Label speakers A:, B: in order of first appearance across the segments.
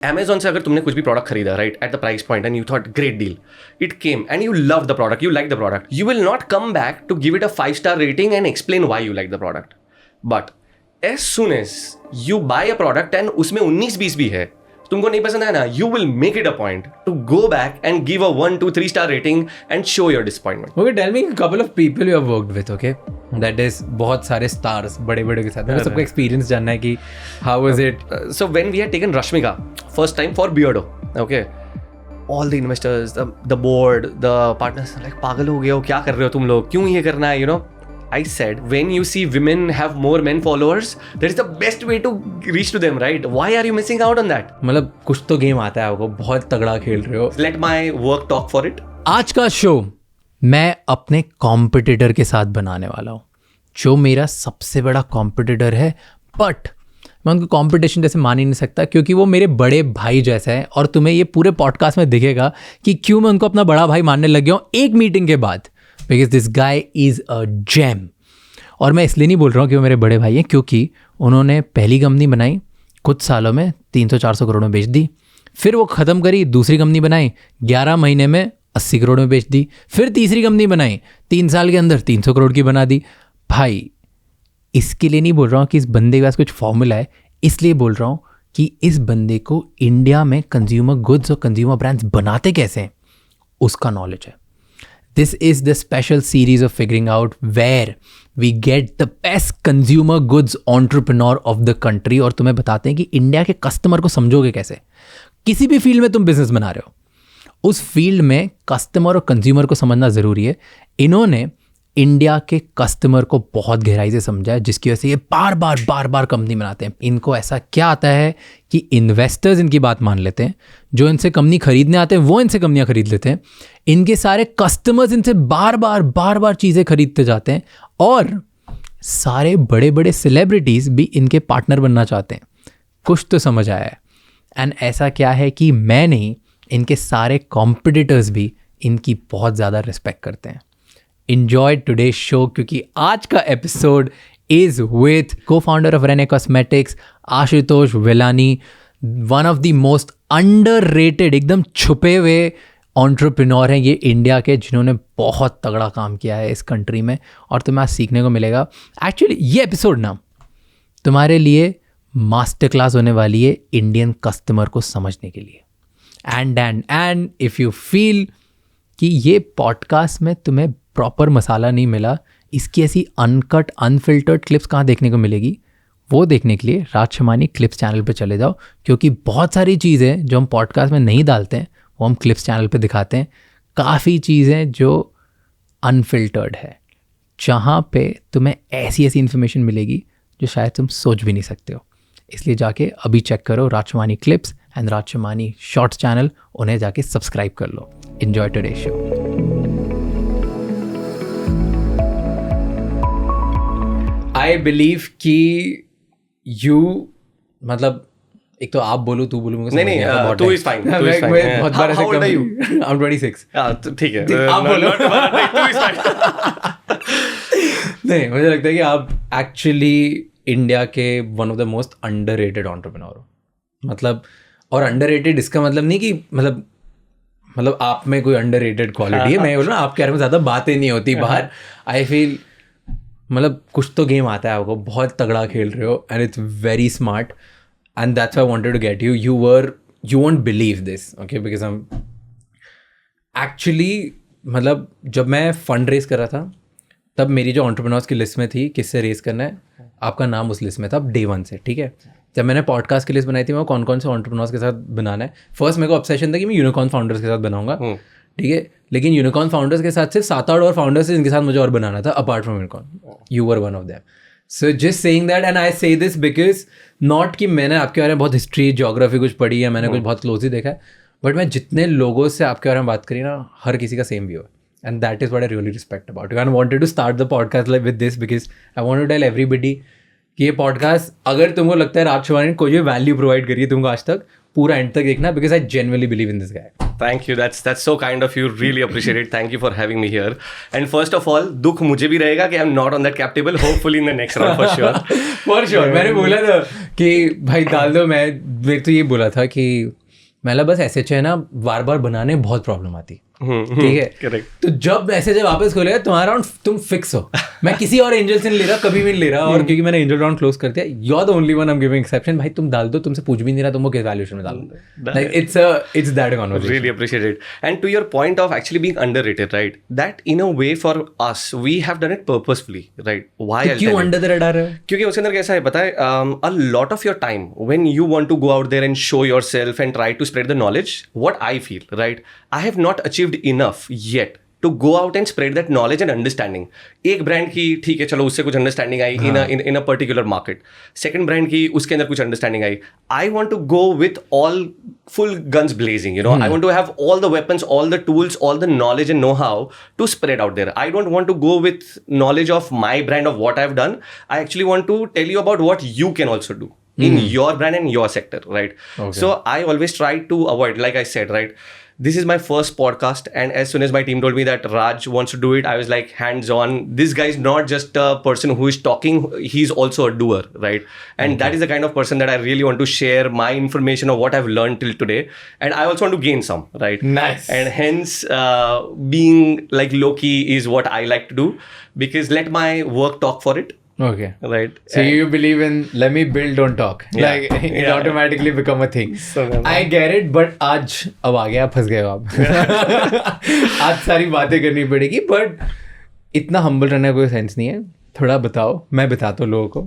A: Amazon से अगर तुमने कुछ भी प्रोडक्ट खरीदा right at the price point and you thought great deal, it came and you love the product, you like the product, you will not come back to give it a 5-star rating and explain why you like the product. But as soon as you buy a product and उसमें 19-20 भी है, तुमको नहीं पसंद है ना, you will make it a point to go back and give a 1, 2, 3-star rating and show your disappointment.
B: Okay, tell me a couple of people you have worked with, okay? That is बहुत सारे stars बड़े बड़े के साथ. मेरे को सबका experience जानना है कि how was it?
A: So when we had taken Rashmika first time for Beardo, okay, all the investors, the board, the partners like पागल हो गए हो, क्या कर रहे हो तुम लोग, क्यों ये करना है, you know. I said, when you see women have more men followers, that is the best way to reach to them, right? Why are you missing out on that?
B: मतलब कुछ तो गेम आता है आपको, बहुत तगड़ा खेल रहे हो.
A: Let my work talk for it.
B: आज का शो मैं अपने कॉम्पिटिटर के साथ बनाने वाला हूँ, जो मेरा सबसे बड़ा कॉम्पिटिटर है. बट मैं उनको कॉम्पिटिशन जैसे मान ही नहीं सकता, क्योंकि वो मेरे बड़े भाई जैसा है. और तुम्हें ये पूरे पॉडकास्ट में दिखेगा कि क्यों मैं उनको अपना बड़ा भाई मानने लग गया हूँ एक मीटिंग के बाद. Because this guy is a gem. और मैं इसलिए नहीं बोल रहा हूँ कि वो मेरे बड़े भाई हैं, क्योंकि उन्होंने पहली कंपनी बनाई, कुछ सालों में 300-400 करोड़ में बेच दी. फिर वो ख़त्म करी, दूसरी कंपनी बनाई, 11 महीने में 80 करोड़ में बेच दी. फिर तीसरी कंपनी बनाई, 3 साल के अंदर 300 करोड़ की बना दी. भाई इसके लिए नहीं बोल रहा हूँ कि इस बंदे के पास कुछ फॉर्मूला है, इसलिए बोल रहा हूँ कि इस बंदे को इंडिया में कंज्यूमर गुड्स और कंज्यूमर ब्रांड्स बनाते कैसे हैं उसका नॉलेज है. This is the special series of figuring out where we get the best consumer goods entrepreneur of the country. और तुम्हें बताते हैं कि इंडिया के कस्टमर को समझोगे कैसे. किसी भी फील्ड में तुम बिजनेस बना रहे हो, उस फील्ड में कस्टमर और कंज्यूमर को समझना ज़रूरी है. इन्होंने इंडिया के कस्टमर को बहुत गहराई से समझा है, जिसकी वजह से ये बार बार कंपनी बनाते हैं. इनको ऐसा क्या आता है कि इन्वेस्टर्स इनकी बात मान लेते हैं, जो इनसे कंपनी खरीदने आते हैं वो इनसे कंपनियां खरीद लेते हैं, इनके सारे कस्टमर्स इनसे बार बार चीज़ें खरीदते जाते हैं, और सारे बड़े बड़े सेलिब्रिटीज़ भी इनके पार्टनर बनना चाहते हैं. कुछ तो समझ आया है. एंड ऐसा क्या है कि मैं नहीं, इनके सारे कॉम्पिटिटर्स भी इनकी बहुत ज़्यादा रिस्पेक्ट करते हैं. Enjoy today's show, क्योंकि आज का episode is with co-founder of Renee Cosmetics, Ashutosh Valani, one of the most underrated, एकदम छुपे हुए entrepreneur हैं ये इंडिया के, जिन्होंने बहुत तगड़ा काम किया है इस कंट्री में. और तुम्हें आज सीखने को मिलेगा. एक्चुअली ये एपिसोड ना तुम्हारे लिए मास्टर क्लास होने वाली है इंडियन कस्टमर को समझने के लिए. एंड इफ़ यू फील कि ये पॉडकास्ट में तुम्हें प्रॉपर मसाला नहीं मिला, इसकी ऐसी अनकट अनफिल्टर्ड क्लिप्स कहाँ देखने को मिलेगी, वो देखने के लिए राज शमानी क्लिप्स चैनल पे चले जाओ. क्योंकि बहुत सारी चीज़ें जो हम पॉडकास्ट में नहीं डालते हैं वो हम क्लिप्स चैनल पे दिखाते हैं. काफ़ी चीज़ें जो अनफिल्टर्ड है, जहाँ पे तुम्हें ऐसी इन्फॉर्मेशन मिलेगी जो शायद तुम सोच भी नहीं सकते हो. इसलिए जाके अभी चेक करो Raj Shamani clips and Raj Shamani shorts channel, उन्हें जाके सब्सक्राइब कर लो. Enjoy today show. I believe कि यू, मतलब एक तो आप बोलो, तू बोलो,
A: नहीं, तू इज फाइन.
B: बहुत बार ऐसे कम. I am 26.
A: ठीक है, आप बोलो. तू इज फाइन.
B: नहीं, मुझे लगता है कि आप एक्चुअली इंडिया के one of the most underrated entrepreneur हो. मतलब, और अंडररेटेड इसका मतलब नहीं कि मतलब आप में कोई अंडररेटेड क्वालिटी है. मैं बोल रहा हूँ आपके बारे में ज़्यादा बातें नहीं होती बाहर. आई फील मतलब कुछ तो गेम आता है आपको, बहुत तगड़ा खेल रहे हो, and it's very smart. And that's why I wanted to get you. You won't believe this, okay, because हम एक्चुअली, मतलब जब मैं फंड रेज कर रहा था तब मेरी जो एंटरप्रेन्योर्स की लिस्ट में थी किससे रेज करना है, आपका नाम उस लिस्ट में था डे 1 से. ठीक है, जब मैंने पॉडकास्ट की लिस्ट बनाई थी मैं कौन कौन से एंटरप्रेन्योर्स के साथ बनाना है, फर्स्ट मेरे को ऑब्सेशन था कि मैं यूनिकॉर्न फाउंडर्स के साथ बनाऊंगा. ठीक है, लेकिन यूनिकॉर्न फाउंडर्स के साथ सिर्फ 7-8 और फाउंडर्स है जिनके साथ मुझे और बनाना था apart from unicorn. You were one of them. So just saying that, and I से दिस बिकॉज नॉट कि मैंने आपके बारे में बहुत हिस्ट्री ज्योग्राफी कुछ पढ़ी है, मैंने कुछ बहुत क्लोजली देखा है, बट मैं जितने लोगों से आपके बारे में बात करी ना, हर किसी का सेम व्यू है. And that is what I really respect about you. And I wanted to start the podcast like with this because I want to tell everybody कि ये पॉडकास्ट, अगर तुमको लगता है राज शमानी ने कोई भी वैल्यू प्रोवाइड करी है तुमको आज तक, पूरा एंड तक देखना, because I genuinely believe in this guy.
A: Thank you. That's so kind of you. Really appreciate it. Thank you for having me here. And first of all, दुख मुझे भी रहेगा कि I'm not on that cap table. Hopefully in the next round for sure.
B: For sure. मैंने बोला था कि भाई डाल दो. मैं तो ये बोला था कि मैं बस ऐसे है ना बार बार बनाने बहुत प्रॉब्लम आती. ठीक है.
A: Correct.
B: तो जब ऐसे जब वापस खोलेगा तुम्हारा राउंड तुम फिक्स हो. मैं किसी और एंजल से नहीं ले रहा, कभी भी नहीं ले रहा. और क्योंकि मैंने एंजल राउंड क्लोज कर दिया, you are the only one I am giving exception. भाई तुम डाल दो, तुमसे पूछ भी नहीं रहा, तुमको किस वैल्यूएशन में डालो. Like it's that conversation.
A: Really appreciate it. And to your point of actually being underrated, right? That in a way for us, we have done it purposefully, right? Why?
B: तो क्यों अंडर द रडार है?
A: क्योंकि उसके अंदर कैसा है पता है, a lot of your time when you want to go out there and show yourself and try to spread the knowledge, what I feel, right? I have not achieved enough yet to go out and spread that knowledge and understanding. एक brand की ठीक है चलो उससे कुछ understanding I in a particular market. Second brand की उसके अंदर कुछ understanding I. I want to go with all full guns blazing, you know. I want to have all the weapons, all the tools, all the knowledge and know-how to spread out there. I don't want to go with knowledge of my brand of what I've done. I actually want to tell you about what you can also do in your brand and your sector, right? Okay. So I always try to avoid, like I said, right? This is my first podcast, and as soon as my team told me that Raj wants to do it, I was like hands-on. This guy is not just a person who is talking, he's also a doer, right? And that is the kind of person that I really want to share my information of what I've learned till today. And I also want to gain some, right?
B: Nice.
A: And hence, being like low-key is what I like to do, because let my work talk for it.
B: Okay.
A: Right.
B: So you believe in let me build, don't talk.
A: Yeah.
B: Like it
A: Yeah.
B: automatically become a thing.
A: So,
B: I get it, but आज अब आ गया, फंस गए हो आप. आज सारी बातें करनी पड़ेगी, but इतना humble रहने का कोई सेंस नहीं है. थोड़ा बताओ, मैं बताता हूँ लोगों को.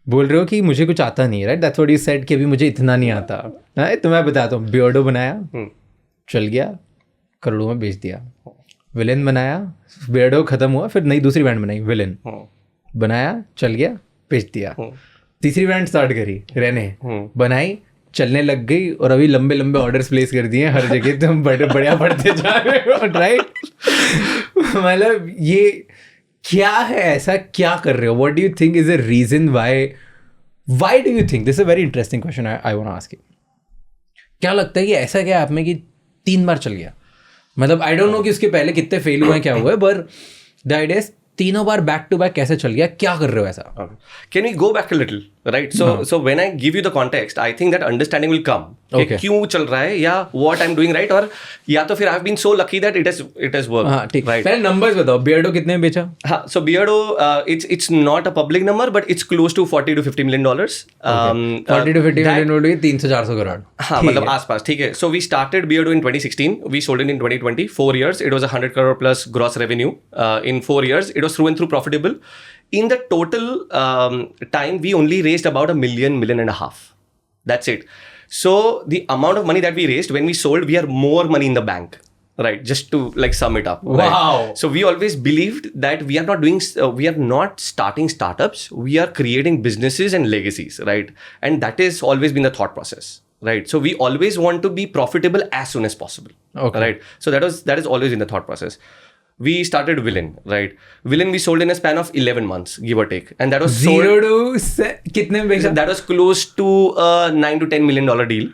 B: बोल रहे हो कि मुझे कुछ आता नहीं है, right? That's what you said कि अभी मुझे इतना नहीं आता. तो मैं बताता हूँ. बियर्डो बनाया, चल गया, करोड़ों में बेच दिया. विलेन बनाया, बियर्डो खत्म हुआ, फिर नई दूसरी ब्रांड बनाई, विलेन बनाया, चल गया, बेच दिया. तीसरी ब्रांड स्टार्ट करी, रेने बनाई, चलने लग गई, और अभी लंबे लंबे ऑर्डर्स प्लेस कर दिए हर जगह. तुम बड़े बढ़िया बढ़ते जा रहे हो, राइट? मतलब ये क्या है, ऐसा क्या कर रहे हो? What do you think is a reason why do you think, this is a very interesting question I want to ask you. क्या लगता है कि ऐसा क्या है आप में कि 3 बार चल गया? मतलब आई डोंट नो कि उसके पहले कितने फेल हुए हैं, क्या हुआ है, पर द आइडिया इज 3 बार बैक टू बैक कैसे चल गया? क्या कर रहे हो ऐसा?
A: Can we go back a little, right? So when I give you the context, I think that understanding will come.
B: Okay.
A: क्यों चल रहा है, या what I'm doing right, और या तो फिर I've been so lucky that it has worked.
B: हाँ ठीक.
A: Right.
B: पहले numbers बताओ. बियर्डो कितने में बेचा?
A: हाँ, so Beardo, it's not a public number, but it's close to $40 to $50 million.
B: 40 to 50 million बोलोगे, 300-400 करोड़.
A: हाँ, मतलब आसपास, ठीक है. So we started Beardo in 2016. We sold it in 2020. 4 years, it was 100 crore plus gross revenue. In 4 years, it was through and through profitable. In the total time, we only raised about $1 million and a half. That's it. So the amount of money that we raised when we sold, we are more money in the bank, right? Just to like sum it up.
B: Wow.
A: Right? So we always believed that we are not doing, we are not starting startups. We are creating businesses and legacies, right? And that has always been the thought process, right? So we always want to be profitable as soon as possible.
B: Okay.
A: Right? So that is always in the thought process. We started Villain, right? Villain we sold in a span of 11 months, give or take. And that was
B: Zero to कितने में बेचा?
A: That was close to a $9 to $10 million deal,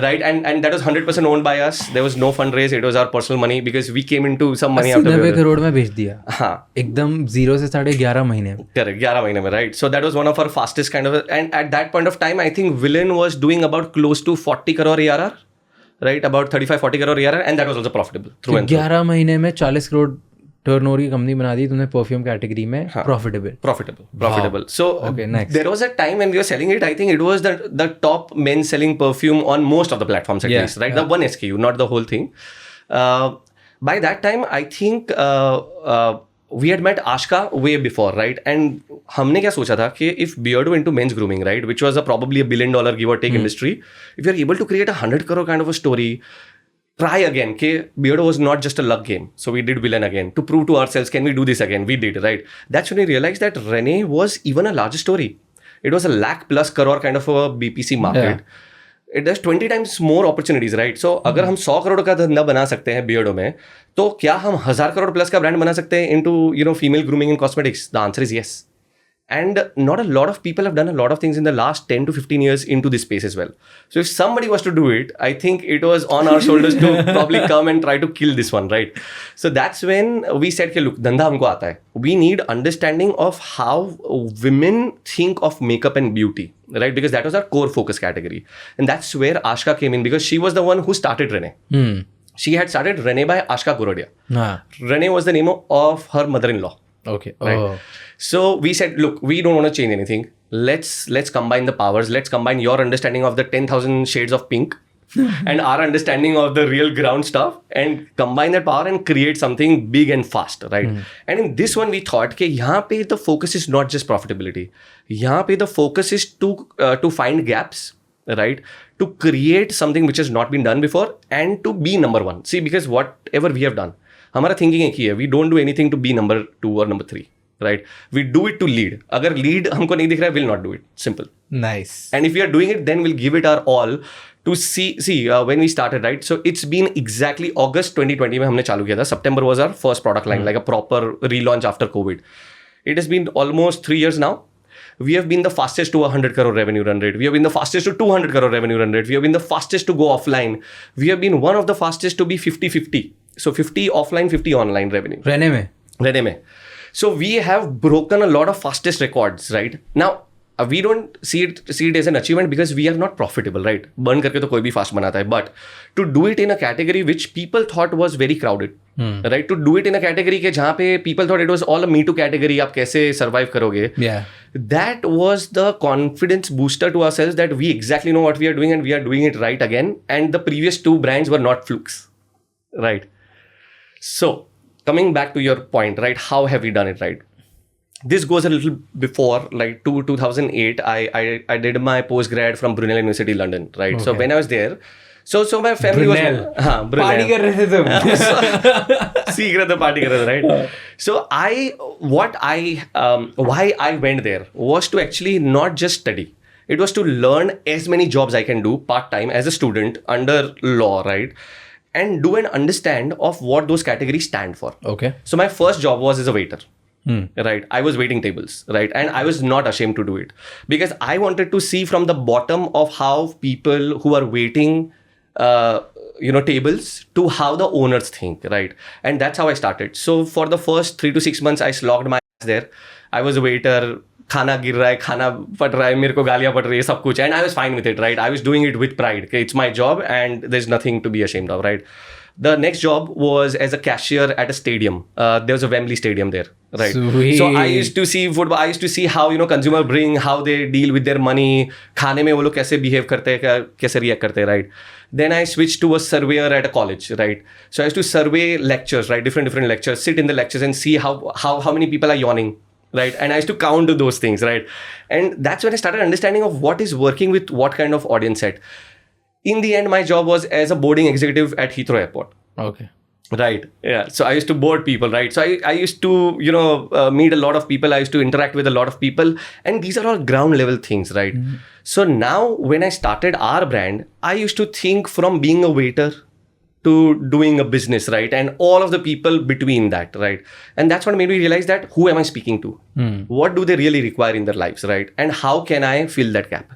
A: right? And that was 100% owned by us. There was no fundraise. It was our personal money because we came into some money after.
B: 90 crore में बेच दिया.
A: हाँ.
B: एकदम 0 से 11.5 महीने.
A: Correct, 11 महीने में, right? So that was one of our fastest kind of, and at that point of time, I think Villain was doing about close to 40 crore ARR. Right, about 35-40 crore ARR, and that was also profitable through and through.
B: 11 महीने में 40 crore turnover की company बना दी तुमने perfume category में. Profitable. So okay, next.
A: There was a time when we were selling it. I think it was the top men selling perfume on most of the platforms at least, right? The one SKU, not the whole thing. By that time, I think we had met Ashka way before, right? And हमने क्या सोचा था कि if Beardo into men's grooming, right, which was probably $1 billion give or take industry, if you're able to create 100 crore kind of a story, try again. कि Beardo was not just a luck game, so we did Villain again to prove to ourselves, can we do this again? We did, right? That's when we realized that Renee was even a larger story. It was a lakh plus crore kind of a BPC market. Yeah. It has 20 times more opportunities, right? So अगर हम 100 करोड़ का धंधा बना सकते हैं Beardo में, तो क्या हम 1000 करोड़ प्लस का ब्रांड बना सकते हैं into, you know, female grooming and cosmetics? The answer is yes. And not a lot of people have done a lot of things in the last 10 to 15 years into this space as well. So if somebody was to do it, I think it was on our shoulders to probably come and try to kill this one, right? So that's when we said, look, धंधा हमको आता है. We need understanding of how women think of makeup and beauty, right? Because that was our core focus category. And that's where Ashka came in, because she was the one who started Renee. She had started Renee by Ashka Kurodia. Renee was the name of her mother-in-law.
B: Okay.
A: Right? So we said, look, we don't want to change anything. Let's combine the powers. Let's combine your understanding of the 10,000 shades of pink and our understanding of the real ground stuff, and combine that power and create something big and fast, right? And in this one, we thought that यहाँ पे the focus is not just profitability. यहाँ पे the focus is to find gaps, right? To create something which has not been done before and to be number one. See, because whatever we have done, हमारा thinking एक ही है, we don't do anything to be number 2 और number 3, right? We do it to lead. अगर lead हमको नहीं दिख रहा है, will not do it. Simple.
B: Nice.
A: And if you are doing it, then will give it our all to see when we started, right? So it's been exactly August 2020 में हमने चालू किया था. September was our first product line, like a proper relaunch after covid. It has been almost 3 years now. We have been the fastest to 100 crore revenue run rate. We have been the fastest to 200 crore revenue run rate. We have been the fastest to go offline. We have been one of the fastest to be 50-50. So 50 offline, 50 online revenue. Rene mein. So we have broken a lot of fastest records, right? Now, we don't see it as an achievement because we are not profitable, right? Burn करके तो कोई भी fast बनाता है. But to do it in a category which people thought was very crowded, right? To do it in a category के जहाँ पे people thought it was all a Me Too category, आप कैसे survive करोगे?
B: Yeah.
A: That was the confidence booster to ourselves that we exactly know what we are doing and we are doing it right again. And the previous 2 brands were not flukes, right? So coming back to your point, right? How have we done it, right? This goes a little before, like 2008. I did my postgrad from Brunel University, London, right? Okay. So when I was there, so my family
B: Brunel.
A: was Brunel.
B: Party कर रहे थे तुम.
A: Secret the party कर रहे थे, right? So why I went there was to actually not just study. It was to learn as many jobs I can do part-time as a student under law, right? And do and understand of what those categories stand for.
B: Okay.
A: So my first job was as a waiter. Right. I was waiting tables, right? And I was not ashamed to do it because I wanted to see from the bottom of how people who are waiting, tables to how the owners think, right? And that's how I started. So for the first 3 to 6 months, I slogged my ass there. I was a waiter. खाना गिर रहा है, खाना पड़ रहा है, मेरे को गालियाँ पड़ रही है, सब कुछ. And I was fine with it, right? I was doing it with pride. Okay, it's my job and there's nothing to be ashamed of, right? The next job was as a cashier at a stadium. There was a Wembley Stadium there, right?
B: Sweet.
A: So I used to see football. I used to see how consumer bring, how they deal with their money. खाने में वो लोग कैसे behave करते हैं, कैसे react करते हैं, right? Then I switched to a surveyor at a college, right? So I used to survey lectures, right? Different lectures. Sit in the lectures and see how many people are yawning. Right. And I used to count those things, right? And that's when I started understanding of what is working with what kind of audience set. In the end, my job was as a boarding executive at Heathrow Airport.
B: Okay.
A: Right. Yeah. So I used to board people, right? So I used to, meet a lot of people. I used to interact with a lot of people. And these are all ground level things, right? So now when I started our brand, I used to think from being a waiter to doing a business, right? And all of the people between that, right? And that's what made me realize that who am I speaking to? What do they really require in their lives, right? And how can I fill that gap,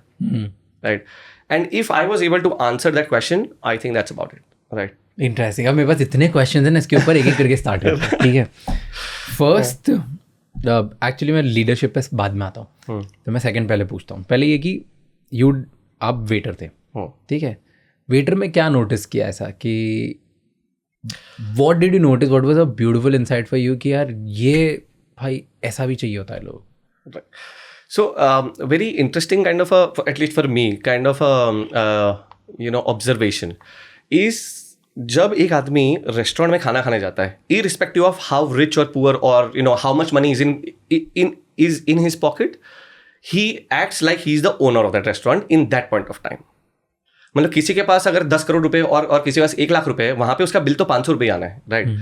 A: right? And if I was able to answer that question, I think that's about it, right?
B: Interesting. अब मेरे पास इतने question हैं ना, इसके ऊपर एक एक करके स्टार्ट करते हैं, ठीक है? फर्स्ट, एक्चुअली मैं लीडरशिप पे बाद में आता हूँ, तो मैं सेकंड पहले पूछता हूँ. पहले ये कि आप वेटर थे, ठीक है? वेटर में क्या नोटिस किया ऐसा कि what did you notice, what was a beautiful insight for you कि यार ये भाई ऐसा भी चाहिए होता है लोग?
A: So very interesting kind of at least for me, kind of observation is जब एक आदमी रेस्टोरेंट में खाना खाने जाता है, irrespective of how rich or poor or how much money is in his pocket, he acts like he is the owner of that restaurant in that point of time. मतलब किसी के पास अगर 10 करोड़ रुपए और किसी के पास 1 लाख रुपए, वहां पे उसका बिल तो 500 रुपए आना है, right?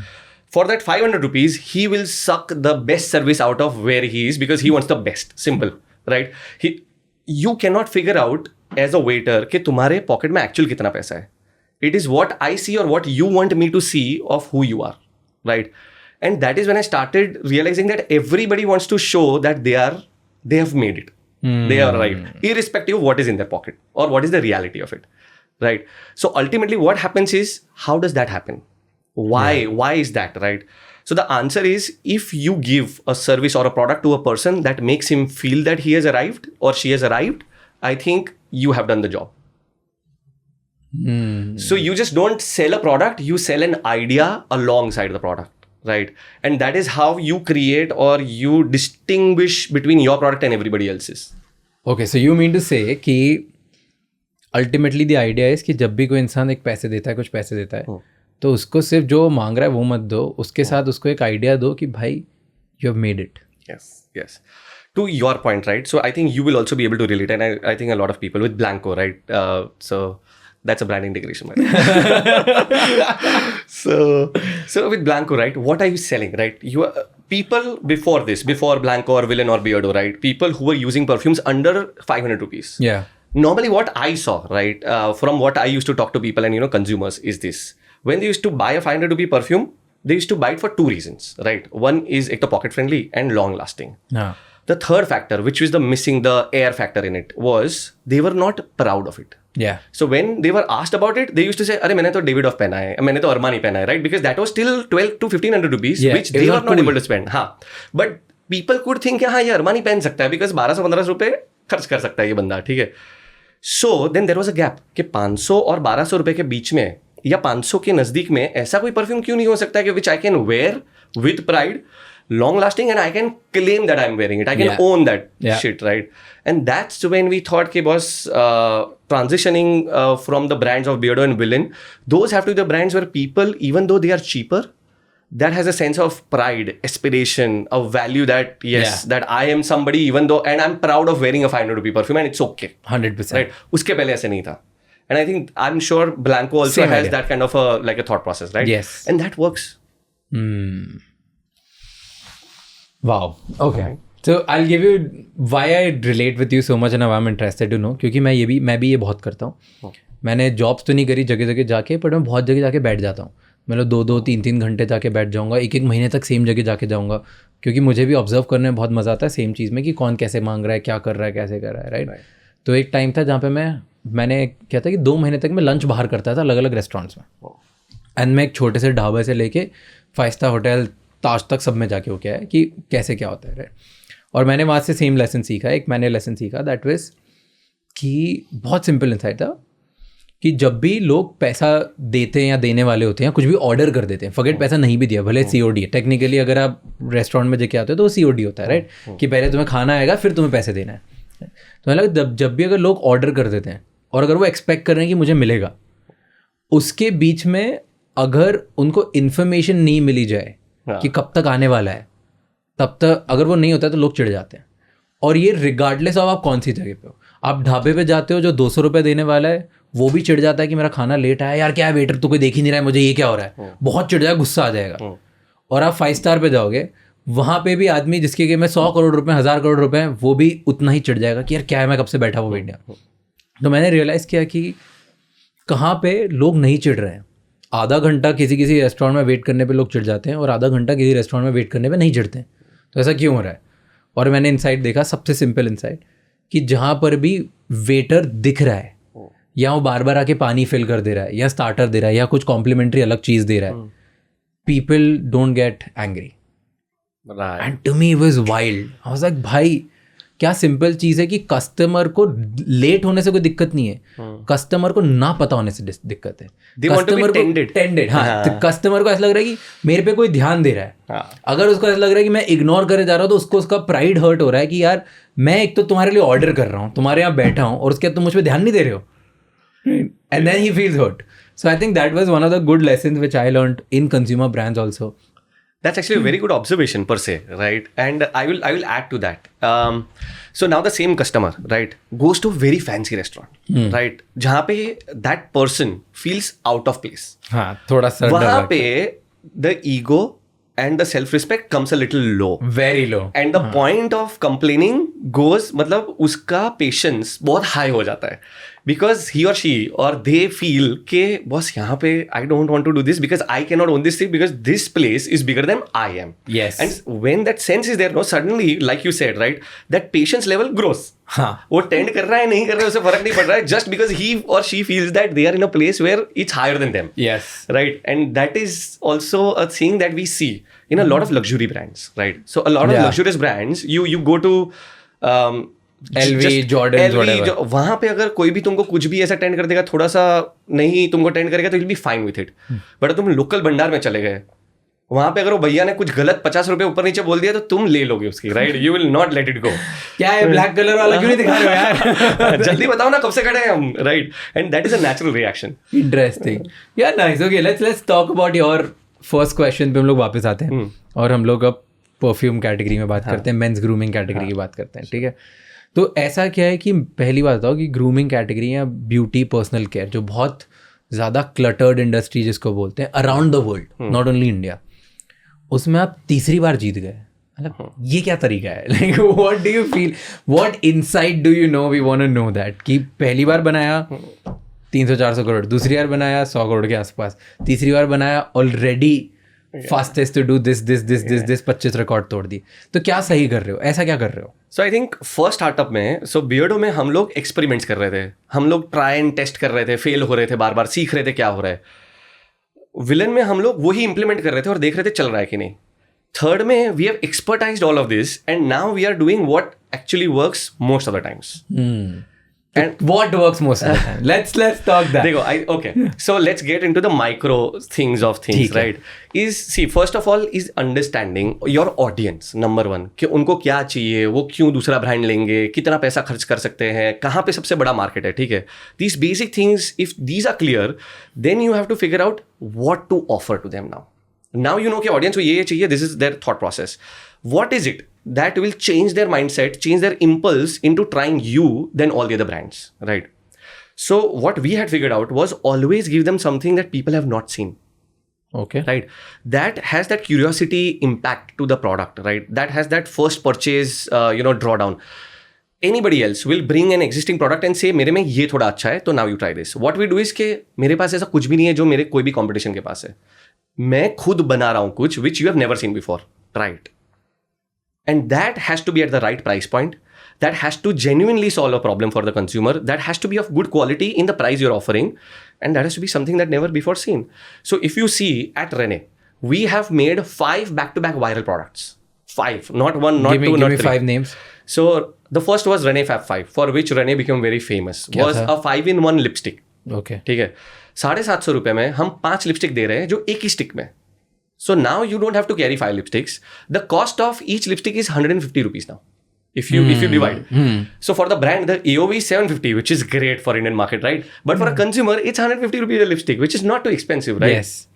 A: For that 500 rupees, he will suck the best service out of where he is because he wants the best. Simple, right? You cannot figure out as a waiter कि तुम्हारे पॉकेट में actual कितना पैसा है. It is what I see or what you want me to see of who you are, right? And that is when I started realizing that everybody wants to show that they are they have made it. They are arrived, irrespective of what is in their pocket or what is the reality of it, right? So ultimately what happens is, how does that happen? Why is that, right? So the answer is, if you give a service or a product to a person that makes him feel that he has arrived or she has arrived, I think you have done the job. So you just don't sell a product, you sell an idea alongside the product, right? And that is how you create or you distinguish between your product and everybody else's.
B: Okay, so you mean to say कि ultimately the idea is कि जब भी कोई इंसान एक पैसे देता है, कुछ पैसे देता है, तो उसको सिर्फ जो मांग रहा है वो मत दो, उसके साथ उसको एक आइडिया दो कि भाई you have made it.
A: Yes. To your point, right? So I think you will also be able to relate, and I think a lot of people with Blanco, right? So that's a brand integration, right? So with Blanco, right? What are you selling, right? You are, people before Blanco or Villain or Beardo, right? People who were using perfumes under 500 rupees.
B: Yeah.
A: Normally, what I saw, right, from what I used to talk to people and consumers, is this: when they used to buy a 500 rupee perfume, they used to buy it for two reasons, right? One is pocket friendly and long lasting.
B: Yeah.
A: The third factor, which was the air factor in it, was they were not proud of it.
B: Yeah.
A: So when they were asked about it, they used to say, "Arey, मैंने तो Davidoff पहना है, मैंने तो Armani पहना है," right? Because that was still 12 to 1500 rupees, which they were not able to spend. हाँ, but people could think कि हाँ ये Armani पहन सकता है because 1200-1500 रुपए खर्च कर सकता है ये बंदा, ठीक है? So then there was a gap कि 500 और 1200 रुपए के बीच में या 500 के नजदीक में ऐसा कोई परफ्यूम क्यों नहीं हो सकता है कि which I can wear with pride, long lasting, and I can claim that I'm wearing it. I can own that shit, right? And that's when we thought कि boss, transitioning from the brands of Beardo and Villain, those have to be the brands where people, even though they are cheaper, that has a sense of pride, aspiration, a value that that I am somebody, even though, and I'm proud of wearing a 500 rupee perfume, and it's okay.
B: 100%.
A: Right? उसके पहले ऐसे नहीं था. And I think, I'm sure Blanco also
B: Same
A: has
B: idea.
A: that kind of a thought process, right?
B: Yes.
A: And that works.
B: Wow. Okay. So I'll give you why I relate with you so much and why I'm interested to know. क्योंकि मैं भी ये बहुत करता हूँ. मैंने jobs तो नहीं करी जगह जगह जाके, पर मैं बहुत जगह जाके बैठ जाता हूँ. मतलब 2-2, 3-3 घंटे जाके बैठ जाऊँगा, एक महीने तक सेम जगह जाके जाऊँगा, क्योंकि मुझे भी ऑब्जर्व करने में बहुत मज़ा आता है सेम चीज़ में कि कौन कैसे मांग रहा है, क्या कर रहा है, कैसे कर रहा है, राइट? तो एक टाइम था जहाँ पे मैंने क्या था कि 2 महीने तक मैं लंच बाहर करता था अलग अलग रेस्टोरेंट्स में. एंड मैं एक छोटे से ढाबे से लेके 5 स्टार होटल, ताज तक सब में जाके हो क्या है कि कैसे क्या होता है, राइट? और मैंने वहाँ से सेम लेसन सीखा. मैंने लेसन सीखा दैट वाज कि बहुत सिंपल इंसाइट था कि जब भी लोग पैसा देते हैं या देने वाले होते हैं, कुछ भी ऑर्डर कर देते हैं, फॉरगेट पैसा नहीं भी दिया, भले COD है, टेक्निकली अगर आप रेस्टोरेंट में जाके आते हो तो वो COD होता है, राइट? कि पहले तुम्हें खाना आएगा फिर तुम्हें पैसे देना है. तो मतलब जब भी अगर लोग ऑर्डर कर देते हैं और अगर वो एक्सपेक्ट कर रहे हैं कि मुझे मिलेगा, उसके बीच में अगर उनको इन्फॉर्मेशन नहीं मिली जाए कि कब तक आने वाला है, तब तक अगर वो नहीं होता है तो लोग चिढ़ जाते हैं. और ये रिगार्डलेस ऑफ आप कौन सी जगह पे हो. आप ढाबे पे जाते हो जो 200 रुपये देने वाला है, वो भी चिढ़ जाता है कि मेरा खाना लेट आया, यार क्या है वेटर, तो कोई देख ही नहीं रहा है मुझे, ये क्या हो रहा है, बहुत चिढ़ जाएगा, गुस्सा आ जाएगा. और आप 5 स्टार पे जाओगे, वहाँ पे भी आदमी जिसके कि मैं 100 करोड़ रुपए, 1000 करोड़ रुपए हैं, वो भी उतना ही चिढ़ जाएगा कि यार क्या है, मैं कब से बैठा हुआ इंडिया. तो मैंने रियलाइज़ किया कि कहाँ पे लोग नहीं चिढ़ रहे हैं. आधा घंटा किसी रेस्टोरेंट में वेट करने पे लोग चिढ़ जाते हैं और आधा घंटा किसी रेस्टोरेंट में वेट करने पे नहीं चिढ़ते हैं. तो ऐसा क्यों हो रहा है? और मैंने इनसाइट देखा, सबसे सिंपल इनसाइट, कि जहाँ पर भी वेटर दिख रहा है या वो बार बार आके पानी फिल कर दे रहा है या स्टार्टर दे रहा है या कुछ कॉम्प्लीमेंट्री अलग चीज़ दे रहा है, people don't get angry. And to me it was wild. I was like भाई क्या सिंपल चीज़ है कि कस्टमर को लेट होने से कोई दिक्कत नहीं है, कस्टमर को ना पता होने से दिक्कत है. कस्टमर को टेंडेड, हाँ, कस्टमर को ऐसा लग रहा है कि मेरे पे कोई ध्यान दे रहा है. अगर उसको ऐसा लग रहा है कि मैं इग्नोर करे जा रहा हूँ तो उसको उसका प्राइड हर्ट हो रहा है कि यार मैं एक तो तुम्हारे लिए ऑर्डर कर रहा हूँ, तुम्हारे यहाँ बैठा हूँ और उसके बाद तुम मुझ पर ध्यान नहीं दे रहे हो. And then he feels hurt. So I think that was one of the good lessons which I learned in consumer brands also.
A: That's actually a very good observation per se, right? And I will add to that. So now the same customer, right, goes to a very fancy restaurant, right? जहाँ पे that person feels out of place.
B: हाँ, थोड़ा सा
A: वहाँ पे the ego and the self-respect comes a little low.
B: Very low.
A: And the point of complaining goes, मतलब उसका patience बहुत high हो जाता है. because he or she or they feel ke boss yahan pe I don't want to do this because I cannot own this thing because this place is bigger than I am.
B: Yes.
A: And when that sense is there, no, suddenly like you said, right, that patience level grows.
B: हाँ.
A: वो tend कर रहा है नहीं कर रहा है उसे फर्क नहीं पड़ रहा है, just because he or she feels that they are in a place where it's higher than them.
B: Yes.
A: Right. And that is also a thing that we see in a lot of luxury brands, right? So a lot of luxurious brands, you go to
B: LV, Jordan, whatever.
A: वहां पे अगर कोई भी तुमको कुछ भी ऐसा tend कर देगा, थोड़ा सा नहीं तुमको टेंड करेगा, तो will be fine with it. But तुम लोकल भंडार में चले गए, वहां पे अगर वो भैया ने कुछ गलत 50 रुपए ऊपर नीचे बोल दिया तो तुम ले लोगे उसकी, right? You will not let it go.
B: क्या है ब्लैक कलर वाला क्यों नहीं दिखा रहे हो यार?
A: जल्दी बताओ ना कब से खड़े हैं हम, right? And that is a natural reaction.
B: Interesting. Yeah nice. Okay, let's talk about your first question पे हम लोग वापस आते हैं और हम लोग अब परफ्यूम कैटेगरी में बात करते हैं, मेंस ग्रूमिंग कैटेगरी की बात करते हैं. ठीक है, तो ऐसा क्या है कि पहली बात बताओ कि ग्रूमिंग कैटेगरी या ब्यूटी पर्सनल केयर जो बहुत ज़्यादा क्लटर्ड इंडस्ट्री जिसको बोलते हैं around the world, not only India, उसमें आप तीसरी बार जीत गए. मतलब ये क्या तरीका है? Like what do you feel, what insight do you know, we want to know that. कि पहली बार बनाया 300-400 करोड़, दूसरी बार बनाया 100 करोड़ के आसपास, तीसरी बार बनाया already fastest to do this 25 record तोड़ दी. तो क्या सही कर रहे हो, ऐसा क्या कर रहे हो?
A: सो आई थिंक फर्स्ट स्टार्टअप में, सो बियर्डो में हम लोग एक्सपेरिमेंट्स कर रहे थे, हम लोग ट्राई एंड टेस्ट कर रहे थे, फेल हो रहे थे, बार बार सीख रहे थे क्या हो रहा है. विलन में हम लोग वही इंप्लीमेंट कर रहे थे और देख रहे थे चल रहा है कि नहीं. थर्ड में we have expertised all of this and now we are doing what actually works most of the times.
B: And what works most of the time? Let's talk that.
A: देखो, okay. So let's get into the micro things of things, right? First of all, is understanding your audience, number one. कि उनको क्या चाहिए, वो क्यों दूसरा brand लेंगे, कितना पैसा खर्च कर सकते हैं, कहाँ पे सबसे बड़ा मार्केट है, ठीक है? These basic things, if these are clear, then you have to figure out what to offer to them now. Now you know कि audience को ये चाहिए, this is their thought process. What is it that will change their mindset, change their impulse into trying you than all the other brands, right? So what we had figured out was always give them something that people have not seen.
B: Okay.
A: Right? That has that curiosity impact to the product, right? That has that first purchase, drawdown. Anybody else will bring an existing product and say, मेरे में ये थोड़ा अच्छा है, तो now you try this. What we do is कि मेरे पास ऐसा कुछ भी नहीं है जो मेरे कोई भी competition के पास है. मैं खुद बना रहा हूँ कुछ which you have never seen before. Try it. And that has to be at the right price point. That has to genuinely solve a problem for the consumer. That has to be of good quality in the price you're offering. And that has to be something that never before seen. So if you see at Renee, we have made 5 back-to-back viral products. 5, not 1, not 2, not 3.
B: Give me 5 names.
A: So the first was Renee Fab 5, for which Renee became very famous. Was a 5-in-1 lipstick.
B: Okay.
A: ठीक है, 750 रुपए में हम 5 lipstick दे रहे हैं जो एक ही stick में. So now you don't have to carry 5 lipsticks. The cost of each lipstick is 150 rupees now. If you divide. So for the brand, the AOV is 750, which is great for Indian market, right? But for a consumer, it's 150 rupees a lipstick, which is not too expensive, right?
B: Yes.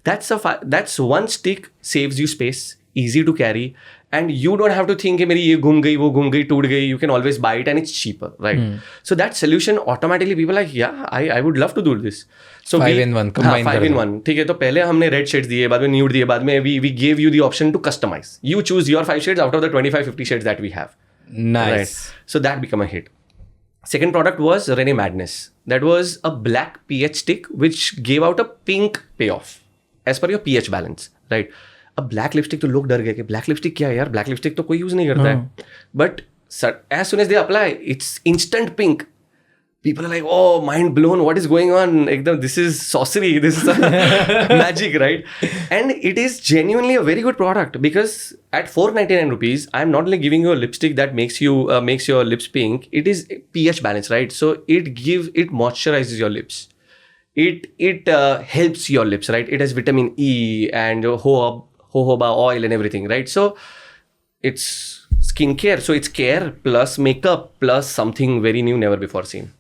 A: That's one stick, saves you space, easy to carry, and you don't have to think कि मेरी ये घूम गई, वो घूम गई, टूट गई. You can always buy it and it's cheaper, right? So that solution automatically people are like, yeah, I would love to do this. So
B: 5-in-1 combine.
A: 5-in-1, ठीक है. तो पहले हमने red shades दिए, बाद में nude दिए, बाद में we gave you the option to customize. You choose your 5 shades out of the 25-50 shades that we have.
B: Nice.
A: Right? So that became a hit. Second product was Renee Madness. That was a black pH stick which gave out a pink payoff as per your pH balance, right? अब black lipstick तो लोग डर गए कि black lipstick क्या है यार, black lipstick तो कोई यूज नहीं करता है. But as soon as they apply, it's instant pink. People are like, oh, mind blown, what is going on? Ekdam, this is sorcery, this is magic, right? And it is genuinely a very good product because at 499 rupees, I'm not only giving you a lipstick that makes your lips pink, it is pH balance, right? So it moisturizes your lips. It helps your lips, right? It has vitamin E and jojoba oil and everything, right? So it's skincare. So it's care plus makeup plus something very new, never before seen.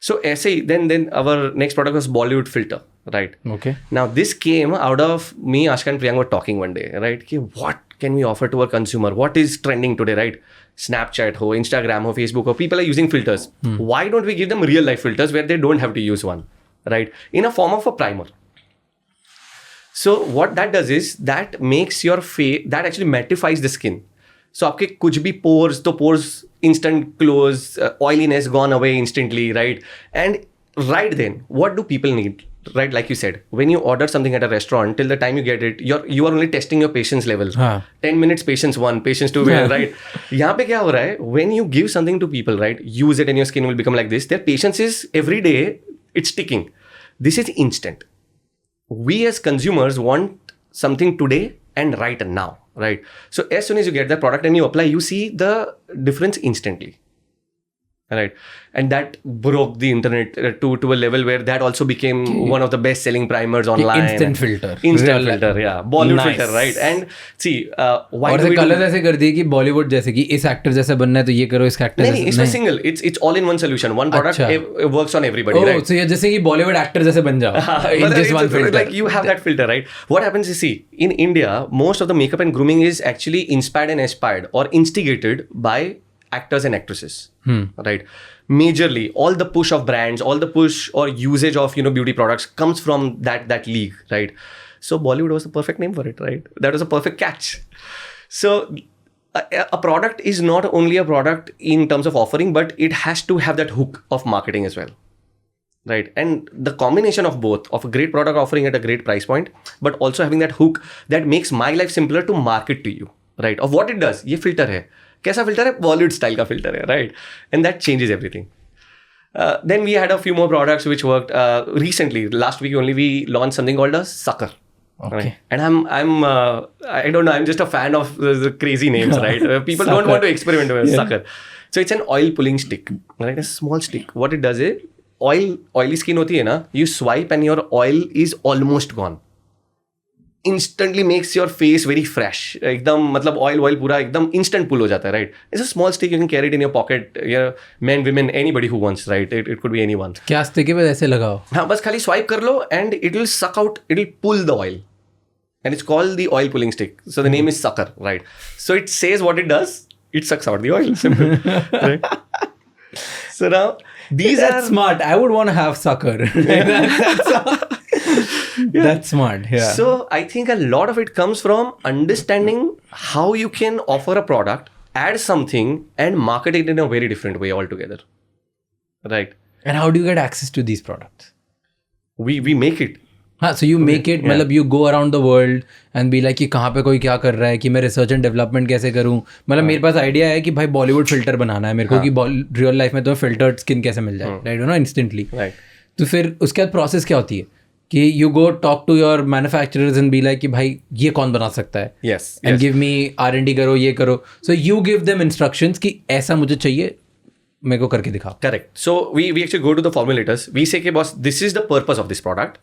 A: So essay, then our next product was Bollywood filter, right?
B: Okay.
A: Now this came out of me, Ashka and Priyanka were talking one day, right? Ki what can we offer to our consumer? What is trending today, right? Snapchat ho, Instagram ho, Facebook ho, people are using filters. Why don't we give them real life filters where they don't have to use one, right? In a form of a primer. So what that does is that makes your face, that actually mattifies the skin. So आपके कुछ भी pores, तो pores instant close, oiliness gone away instantly, right? And right then, what do people need? Right, like you said, when you order something at a restaurant, till the time you get it, you are only testing your patience level. 10 minutes patience 1, patience 2, right? यहाँ पे क्या हो रहा है? When you give something to people, right, use it and your skin will become like this. Their patience is every day, it's ticking. This is instant. We as consumers want something today and right now, right? So as soon as you get that product and you apply, you see the difference instantly. Right, and that broke the internet to a level where that also became one of the best selling primers online.
B: Instant filter,
A: yeah, Bollywood filter, right? And see, why
B: और
A: do we
B: colour ऐसे कर दिए कि बॉलीवुड जैसे कि इस actor जैसा बनना है तो ये करो, इस एक्टर
A: नहीं, it's not single, it's all in one solution, one product works on everybody, right?
B: So ये जैसे कि बॉलीवुड एक्टर जैसे बन जाओ in just one filter.
A: Like you have that filter, right? What happens is, see, in India, most of the makeup and grooming is actually inspired or instigated by actors and actresses, right? Majorly, all the push of brands, all the push or usage of beauty products comes from that league, right? So Bollywood was the perfect name for it, right? That was a perfect catch. So a product is not only a product in terms of offering, but it has to have that hook of marketing as well, right? And the combination of both, of a great product offering at a great price point, but also having that hook that makes my life simpler to market to you, right? Of what it does. ये filter है. कैसा filter है? Bollywood style का filter है, right? And that changes everything. Then we had a few more products which worked recently. Last week only we launched something called a sucker.
B: Okay.
A: Right? And I'm I don't know, I'm just a fan of the crazy names, right? People don't want to experiment with sucker. So it's an oil pulling stick, right? A small stick. What it does is, oily skin होती है ना, you swipe and your oil is almost gone. Instantly makes your face very fresh. एकदम मतलब oil पूरा एकदम instant pull हो जाता है, right? It's a small stick, you can carry it in your pocket. Yeah, men, women, anybody who wants, right? It could be anyone.
B: क्या stick है बस ऐसे लगाओ?
A: हाँ, बस खाली swipe कर लो and it will suck out, it will pull the oil. And it's called the oil pulling stick. So the name is sucker, right? So it says what it does. It sucks out the oil. Simple. Right? So now
B: That's smart. I would want to have sucker. That's smart. Yeah.
A: So I think a lot of it comes from understanding how you can offer a product, add something, and market it in a very different way altogether. Right.
B: And how do you get access to these products?
A: We make it.
B: हाँ, so you make it, मतलब you go around the world and be like कि कहाँ पे कोई क्या कर रहा है, कि मैं रिसर्च एंड डेवलपमेंट कैसे करूँ. मतलब मेरे पास आइडिया है कि भाई बॉलीवुड फिल्टर बनाना है मेरे को, कि रियल लाइफ में तुम्हें फिल्टर्ड स्किन कैसे मिल जाए, राइट, नो, इंस्टेंटली. तो फिर उसके बाद प्रोसेस क्या होती है कि you go talk to your manufacturers and be like कि भाई ये कौन बना सकता है, एंड गिव मी R&D करो, ये करो. So you give them instructions कि ऐसा मुझे चाहिए, मेरे को करके दिखाओ.
A: Correct. So we actually go to the formulators. We say, okay, boss, this is the purpose of this product.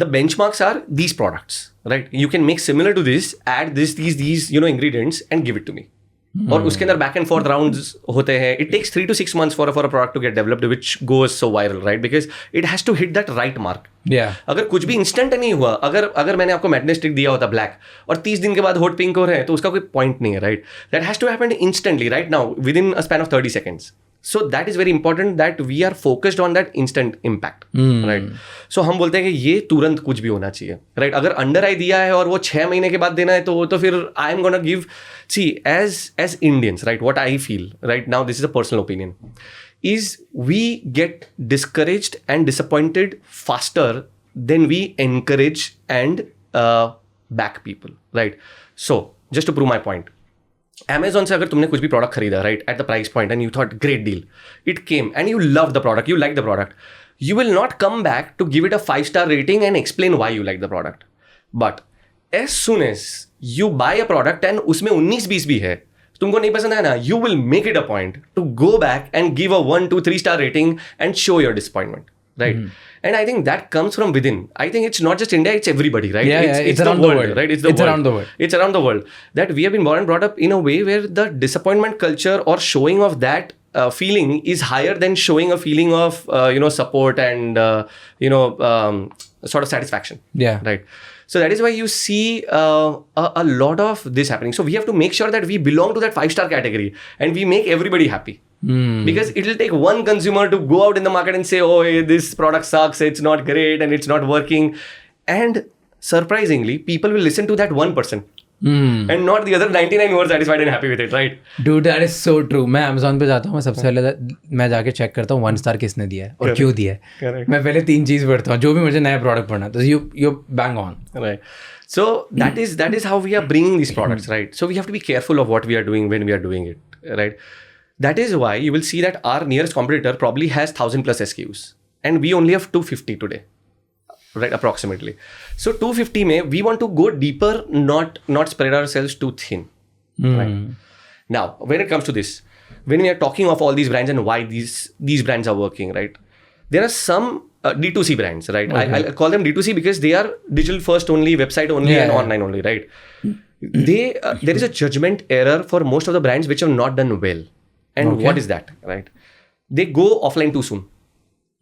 A: The benchmarks are these products, right? You can make similar to this, add these ingredients and give it to me. और उसके अंदर back and forth rounds होते हैं. It takes 3 to 6 months for a product to get developed, which goes so viral, right? Because it has to hit that right mark.
B: Yeah.
A: अगर कुछ भी instant नहीं हुआ, अगर मैंने आपको मैडनेस स्टिक दिया होता ब्लैक और 30 दिन के बाद होट पिंक हो रहे हैं, तो उसका कोई पॉइंट नहीं है, right? That has to happen instantly, right now, within a span of 30 seconds. So that is very important that we are focused on that instant impact, right? So हम बोलते हैं कि ये तुरंत कुछ भी होना चाहिए, right? अगर अंडर आई दिया है और वो 6 महीने के बाद देना है तो फिर I am gonna give, see, as Indians, right? What I feel right now, this is a personal opinion, is we get discouraged and disappointed faster than we encourage and back people, right? So just to prove my point, Amazon से अगर तुमने कुछ भी product खरीदा, right, at the price point and you thought great deal, it came and you love the product, you like the product, you will not come back to give it a 5-star rating and explain why you like the product. But as soon as you buy a product and उसमें 19-20 भी है, तुमको नहीं पसंद है ना, you will make it a point to go back and give a 1-2-3-star rating and show your disappointment, right? And I think that comes from within. I think it's not just India, it's everybody, right?
B: It's around the world,
A: right? It's around the world. It's around the world that we have been born and brought up in a way where the disappointment culture or showing of that feeling is higher than showing a feeling of support and sort of satisfaction.
B: Yeah.
A: Right. So that is why you see a lot of this happening. So we have to make sure that we belong to that 5-star category and we make everybody happy. Because it will take one consumer to go out in the market and say, oh, hey, this product sucks, it's not great and it's not working. And surprisingly, people will listen to that one person. and not the other 99 who are satisfied and happy with it, right?
B: Dude, that is so true. मैं Amazon पे जाता हूँ, मैं सबसे पहले मैं जाके check करता हूँ 1 स्टार किसने दिया है और क्यों दिया है.
A: Correct.
B: मैं पहले 3 चीज़ पढ़ता हूँ, जो भी मुझे नया प्रोडक्ट पढ़ना, तो you bang on.
A: Right. So that is how we are bringing these products, right? So we have to be careful of what we are doing when we are doing it, right? That is why you will see that our nearest competitor probably has 1,000 plus SKUs, and we only have 250 today. Right, approximately. So 250 mein we want to go deeper, not spread ourselves too thin. Right. Now, when it comes to this, when we are talking of all these brands and why these brands are working, right? There are some D2C brands, right? Okay. I'll call them D2C because they are digital first only, website only, and online only, right? There is a judgment error for most of the brands which have not done well. And what is that, right? They go offline too soon.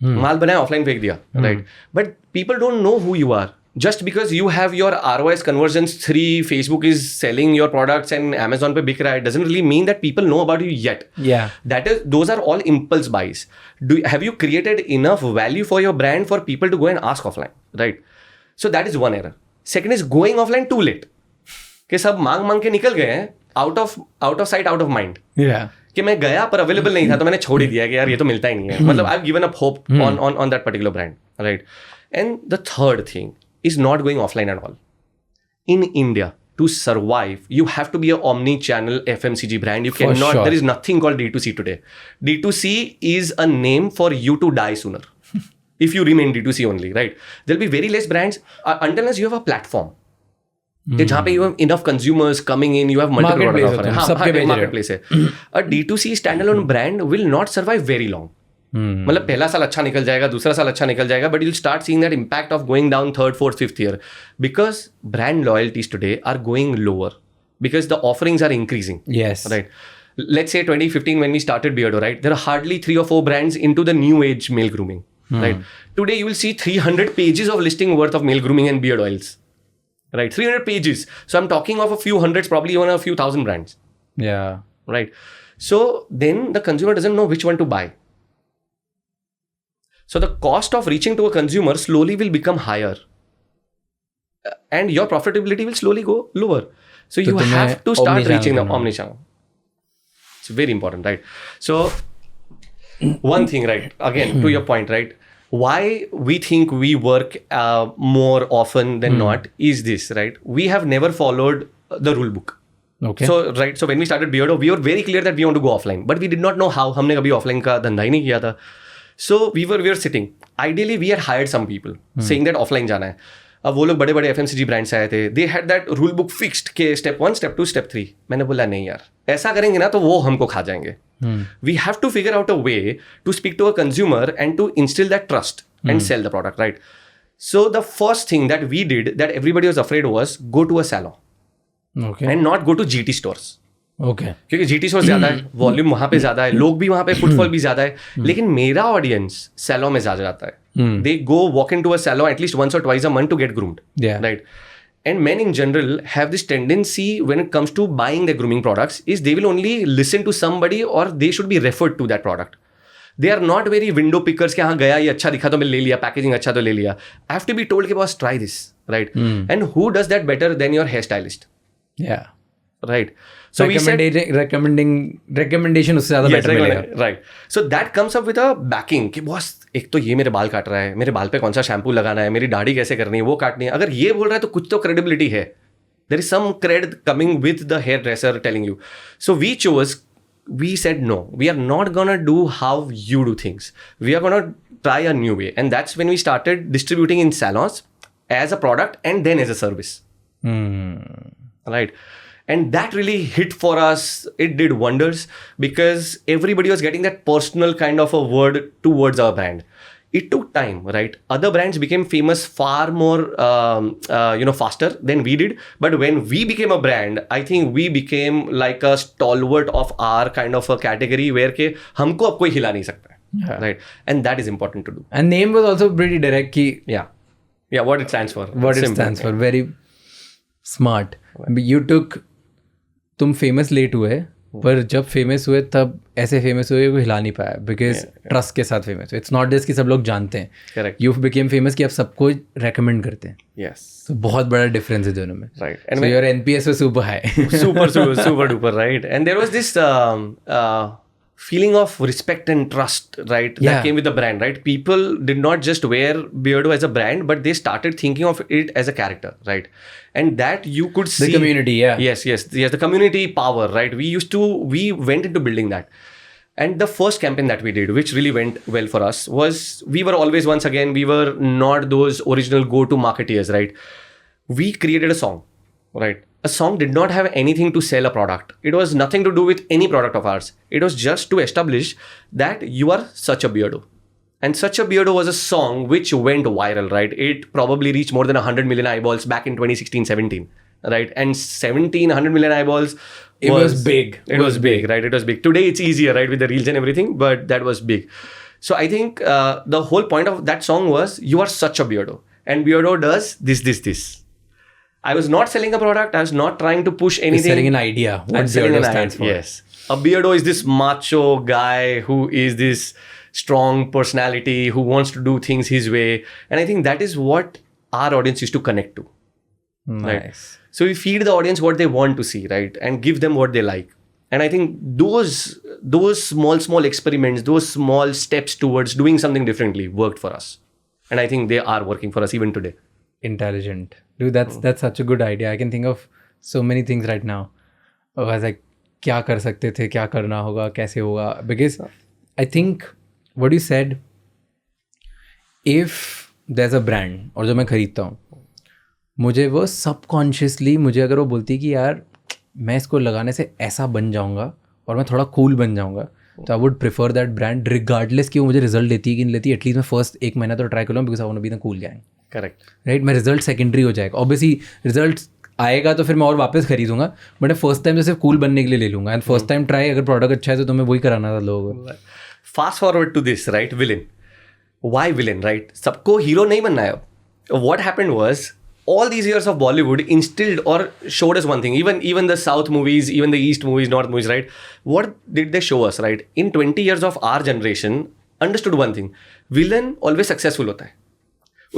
A: माल बनाया offline फेंक दिया, right? But people don't know who you are. Just because you have your ROIs conversions 3, Facebook is selling your products and Amazon पे बिक रहा है, doesn't really mean that people know about you yet. Those are all impulse buys. Have you created enough value for your brand for people to go and ask offline, right? So that is one error. Second is going offline too late. कि सब मांग के निकल गए हैं, out of sight, out of mind. कि मैं गया पर अवेलेबल नहीं था तो मैंने छोड़ ही दिया कि यार ये तो मिलता ही नहीं है. मतलब I have given up hope on that particular brand, right? And the third thing is not going offline at all. In India, to survive, you have to be an omni-channel FMCG brand. You cannot. There is nothing called D2C today. D2C is a name for you to die sooner. If you remain D2C only, right? There'll be very less brands unless you have a platform. जहाँ पे you have enough consumers coming in, you have multiple products offer. हाँ, marketplace है. A D2C standalone brand will not survive very long. मतलब पहला साल अच्छा निकल जाएगा, दूसरा साल अच्छा निकल जाएगा, but you'll start seeing that impact of going down 3rd, 4th, 5th year because brand loyalties today are going lower because the offerings are increasing.
B: Yes.
A: Right. Let's say 2015 when we started Beardo, right? There are hardly 3 or 4 brands into the new age male grooming. Right. Today you will see 300 pages of listing worth of male grooming and beard oils. Right, 300 pages. So I'm talking of a few hundreds, probably even a few thousand brands.
B: Yeah.
A: Right. So then the consumer doesn't know which one to buy. So the cost of reaching to a consumer slowly will become higher. And your profitability will slowly go lower. So you have to start reaching the omnichannel. It's very important, right? So one thing, right? Again, to your point, right? Why we think we work more often than not is this, right? We have never followed the rule book.
B: Okay.
A: So, right. So when we started Beardo, we were very clear that we want to go offline, but we did not know how. हमने कभी offline का धंधा ही नहीं किया था. So we were sitting. Ideally, we had hired some people saying that offline जाना है. अब वो लोग बड़े बड़े FMCG brands आए थे. They had that rule book fixed के step 1, step 2, step 3. मैंने बोला नहीं यार, ऐसा करेंगे ना तो वो हमको खा जाएंगे. We have to figure out a way to speak to a consumer and to instill that trust and sell the product, right? So the first thing that we did that everybody was afraid was go to a salon.
B: Okay.
A: And not go to GT stores.
B: Okay.
A: क्योंकि GT stores ज़्यादा है, volume वहाँ पे ज़्यादा है, लोग भी वहाँ पे फुटफॉल भी ज़्यादा है, लेकिन मेरा ऑडियंस सैलॉन में ज़्यादा जाता है. They go walk into a salon at least once or twice a month to get groomed.
B: Yeah.
A: Right. And men in general have this tendency when it comes to buying their grooming products is they will only listen to somebody or they should be referred to that product. They are not very window pickers कि हाँ गया ये अच्छा दिखा तो मैं ले लिया, पैकेजिंग अच्छा तो ले लिया. I have to be told कि boss try this, right? And who does that better than your hairstylist?
B: Yeah.
A: Right. So
B: recommendation उससे ज़्यादा better मिलेगा.
A: Right. So that comes up with a backing कि boss एक तो ये मेरे बाल काट रहा है, मेरे बाल पे कौन सा शैम्पू लगाना है, मेरी दाढ़ी कैसे करनी है, वो काटनी है. अगर ये बोल रहा है तो कुछ तो credibility है. There is some cred coming with the hairdresser telling you. So we said no, we are not gonna do how you do things. We are gonna try a new way. And that's when we started distributing in salons as a product and then as a service. Right. And that really hit for us. It did wonders because everybody was getting that personal kind of a word towards our brand. It took time, right? Other brands became famous far more, faster than we did. But when we became a brand, I think we became like a stalwart of our kind of a category where के हमको अब कोई हिला नहीं सकता, right? And that is important to do.
B: And name was also pretty direct.
A: Yeah, what it stands for.
B: What it stands for. Very smart. You took, तुम famous late हुए, पर जब फेमस हुए तब ऐसे फेमस हुए वो हिला नहीं पाया, बिकॉज ट्रस्ट के साथ फेमस हुए. इट्स नॉट जस्ट कि सब लोग जानते हैं.
A: करेक्ट.
B: यू बिकेम फेमस कि आप सबको रेकमेंड करते हैं.
A: यस.
B: तो बहुत बड़ा डिफरेंस है दोनों में.
A: Right.
B: And your NPS was super high.
A: super duper, right? And there was this feeling of respect and trust, right?
B: Yeah.
A: That came with the brand, right? People did not just wear Beardo as a brand, but they started thinking of it as a character, right? And that you could see
B: The community, yeah.
A: Yes, the community power, right? We went into building that. And the first campaign that we did, which really went well for us, was we were always, once again, we were not those original go-to marketeers, right? We created a song, right? A song did not have anything to sell a product. It was nothing to do with any product of ours. It was just to establish that you are such a Beardo. And Such a Beardo was a song which went viral, right? It probably reached more than 100 million eyeballs back in 2016-17, right? And 100 million eyeballs
B: was big.
A: It was big, right? It was big. Today it's easier, right? With the reels and everything, but that was big. So I think the whole point of that song was, you are such a Beardo. And Beardo does this. I was not selling a product. I was not trying to push anything.
B: Selling an idea. What Beardo stands for.
A: Yes. A Beardo is this macho guy who is this strong personality who wants to do things his way. And I think that is what our audience used to connect to.
B: Nice.
A: Right? So we feed the audience what they want to see, right? And give them what they like. And I think those small experiments, those small steps towards doing something differently worked for us. And I think they are working for us even today.
B: Intelligent. Dude, that's such a good idea. I can think of so many things right now. I was like, क्या कर सकते थे, क्या करना होगा, कैसे होगा? Because I think what you said, if there's a brand और जो मैं खरीदता हूँ, मुझे वो सबकॉन्शियसली मुझे अगर वो बोलती कि यार मैं इसको लगाने से ऐसा बन जाऊँगा और मैं थोड़ा कूल बन जाऊँगा, तो I would prefer that brand regardless कि वो मुझे रिजल्ट देती है कि नहीं लेती. एटलीस्ट मैं फर्स्ट 1 महीना तो ट्राई कर लूँ, because I want to be the cool gang.
A: Correct.
B: Right. मैं रिजल्ट सेकेंडरी हो जाएगा. ऑब्वियसली रिजल्ट आएगा तो फिर मैं और वापस खरीदूंगा, बट मैं फर्स्ट टाइम तो सिर्फ कूल बनने के लिए ले लूंगा. एंड फर्स्ट टाइम ट्राई, अगर प्रोडक्ट अच्छा है तो तुम्हें वही कराना था लोगों को.
A: Fast forward to this, right? Villain. Why Villain, right? सबको हीरो नहीं बनना है. What happened was, all these years of Bollywood instilled or showed us one thing. Even the South movies, even the East movies, North movies, right? What did they show us, right? In 20 years of our generation, understood one thing. Villain always successful होता है.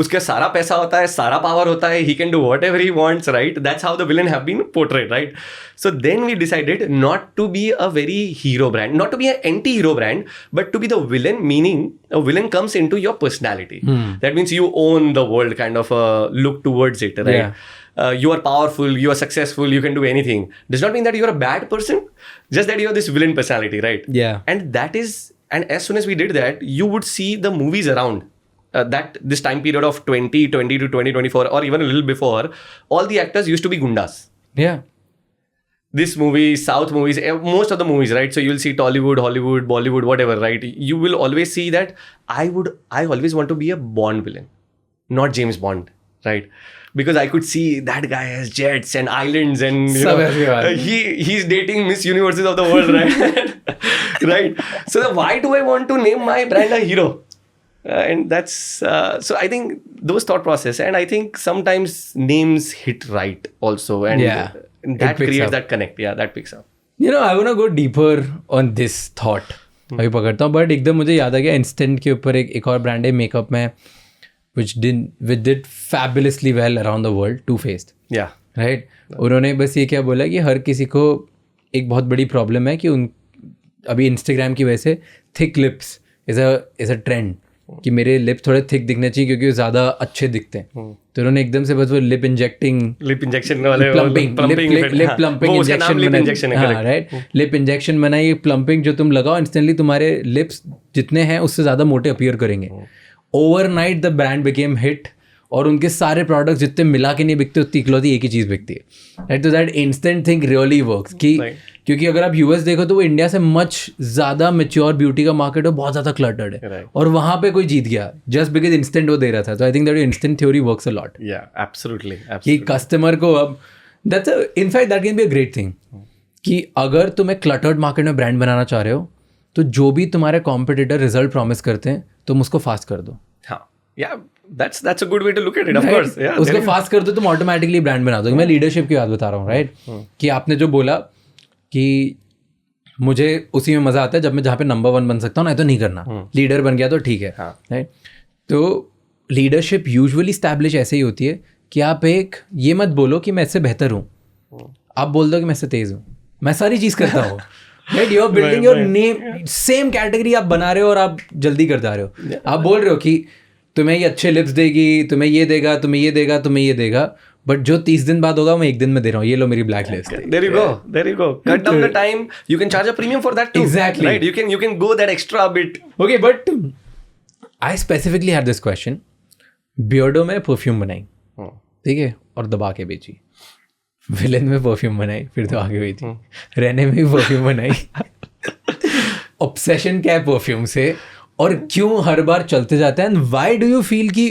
A: उसका सारा पैसा होता है, सारा power होता है. He can do whatever he wants, right? That's how the villain have been portrayed, right? So then we decided not to be a very hero brand, not to be an anti-hero brand, but to be the villain, meaning a villain comes into your personality. That means you own the world, kind of a look towards it, right?
B: Yeah.
A: You are powerful, you are successful, you can do anything. Does not mean that you are a bad person, just that you have this villain personality, right?
B: Yeah.
A: And as soon as we did that, you would see the movies around. This time period of 2020 to 2024, or even a little before, all the actors used to be gundas.
B: Yeah.
A: This movie, South movies, most of the movies, right? So you'll see Tollywood, Hollywood, Bollywood, whatever, right? You will always see that I always want to be a Bond villain, not James Bond, right? Because I could see that guy has jets and islands and he's dating Miss Universes of the world, right? Right? So why do I want to name my brand a hero? And that's so I think those thought process, and I think sometimes names hit right also, and that creates that connect. Yeah, that picks up.
B: You know, I want to go deeper on this thought. अभी पकड़ता हूँ, but एकदम मुझे याद आ गया instant के ऊपर एक और ब्रांड है मेकअप में, which did fabulously well around the world, Too Faced.
A: Yeah.
B: Right? उन्होंने बस ये क्या बोला कि हर किसी को एक बहुत बड़ी प्रॉब्लम है कि अभी इंस्टाग्राम की वजह से thick lips is a trend, कि मेरे लिप थोड़े थिक दिखने चाहिए क्योंकि वो ज़्यादा अच्छे दिखते हैं. तो उन्होंने एकदम से बस वो लिप इंजेक्शन वाले लिप इंजेक्शन बनाई. प्लम्पिंग जो तुम लगाओ इंस्टेंटली तुम्हारे लिप्स जितने हैं उससे ज़्यादा मोटे अपीयर करेंगे. Overnight the brand became hit, और उनके सारे प्रोडक्ट्स जितने मिला के नहीं बिकते उतनी इकलौती एक ही चीज़ बिकती है. राइट. तो that instant thing really works कि क्योंकि अगर आप यूएस देखो तो वो इंडिया से मच ज़्यादा मेच्योर ब्यूटी का मार्केट है, बहुत ज़्यादा क्लटर्ड है, और वहाँ पे कोई जीत गया जस्ट बिकॉज इंस्टेंट वो दे रहा था. तो आई think that instant theory works a lot.
A: Absolutely.
B: कि कस्टमर को अब in fact that can be a great thing कि अगर तुम एक क्लटर्ड मार्केट में ब्रांड बनाना चाह रहे हो तो जो भी तुम्हारे कॉम्पिटिटर रिजल्ट प्रॉमिस करते हैं तुम उसको फास्ट कर दो.
A: That's a good way to look at it, of course. Yeah,
B: उसको फास्ट कर दो तुम ऑटोमेटिकली ब्रांड बना दो. मैं लीडरशिप की बात बता रहा हूँ, राइट? कि आपने जो बोला कि मुझे उसी में मजा आता है जब मैं जहाँ पे नंबर 1 बन सकता हूँ, नहीं तो नहीं करना. लीडर बन गया तो ठीक है.
A: हाँ.
B: राइट. तो लीडरशिप यूजुअली स्टैब्लिश ऐसे ही होती है कि आप एक ये मत बोलो कि मैं इससे बेहतर हूँ, आप बोल दो कि मैं इससे तेज हूँ, मैं सारी चीज करता हूँ. Right. You are building your name, same category आप बना रहे हो और आप जल्दी करता रहे हो. आप बोल रहे हो कि तुम्हें ये अच्छे लिप्स देगी, तुम्हें ये देगा, तुम्हें ये देगा, तुम्हें ये देगा, बट जो 30 दिन बाद होगा मैं 1 दिन में दे रहा हूँ, ये लो मेरी black list.
A: There you go. Cut down the time. You can charge a premium for that too.
B: Exactly.
A: Right. You can go that extra bit.
B: Okay, but I specifically had this question. Beardo में perfume बनाई, ठीक है, और दबा के बेची. Villain में perfume बनाई, फिर दबा के बेची. रेने में भी परफ्यूम बनाई. ऑब्सेशन क्या है परफ्यूम से, और क्यों हर बार चलते जाते हैं? And why do you feel कि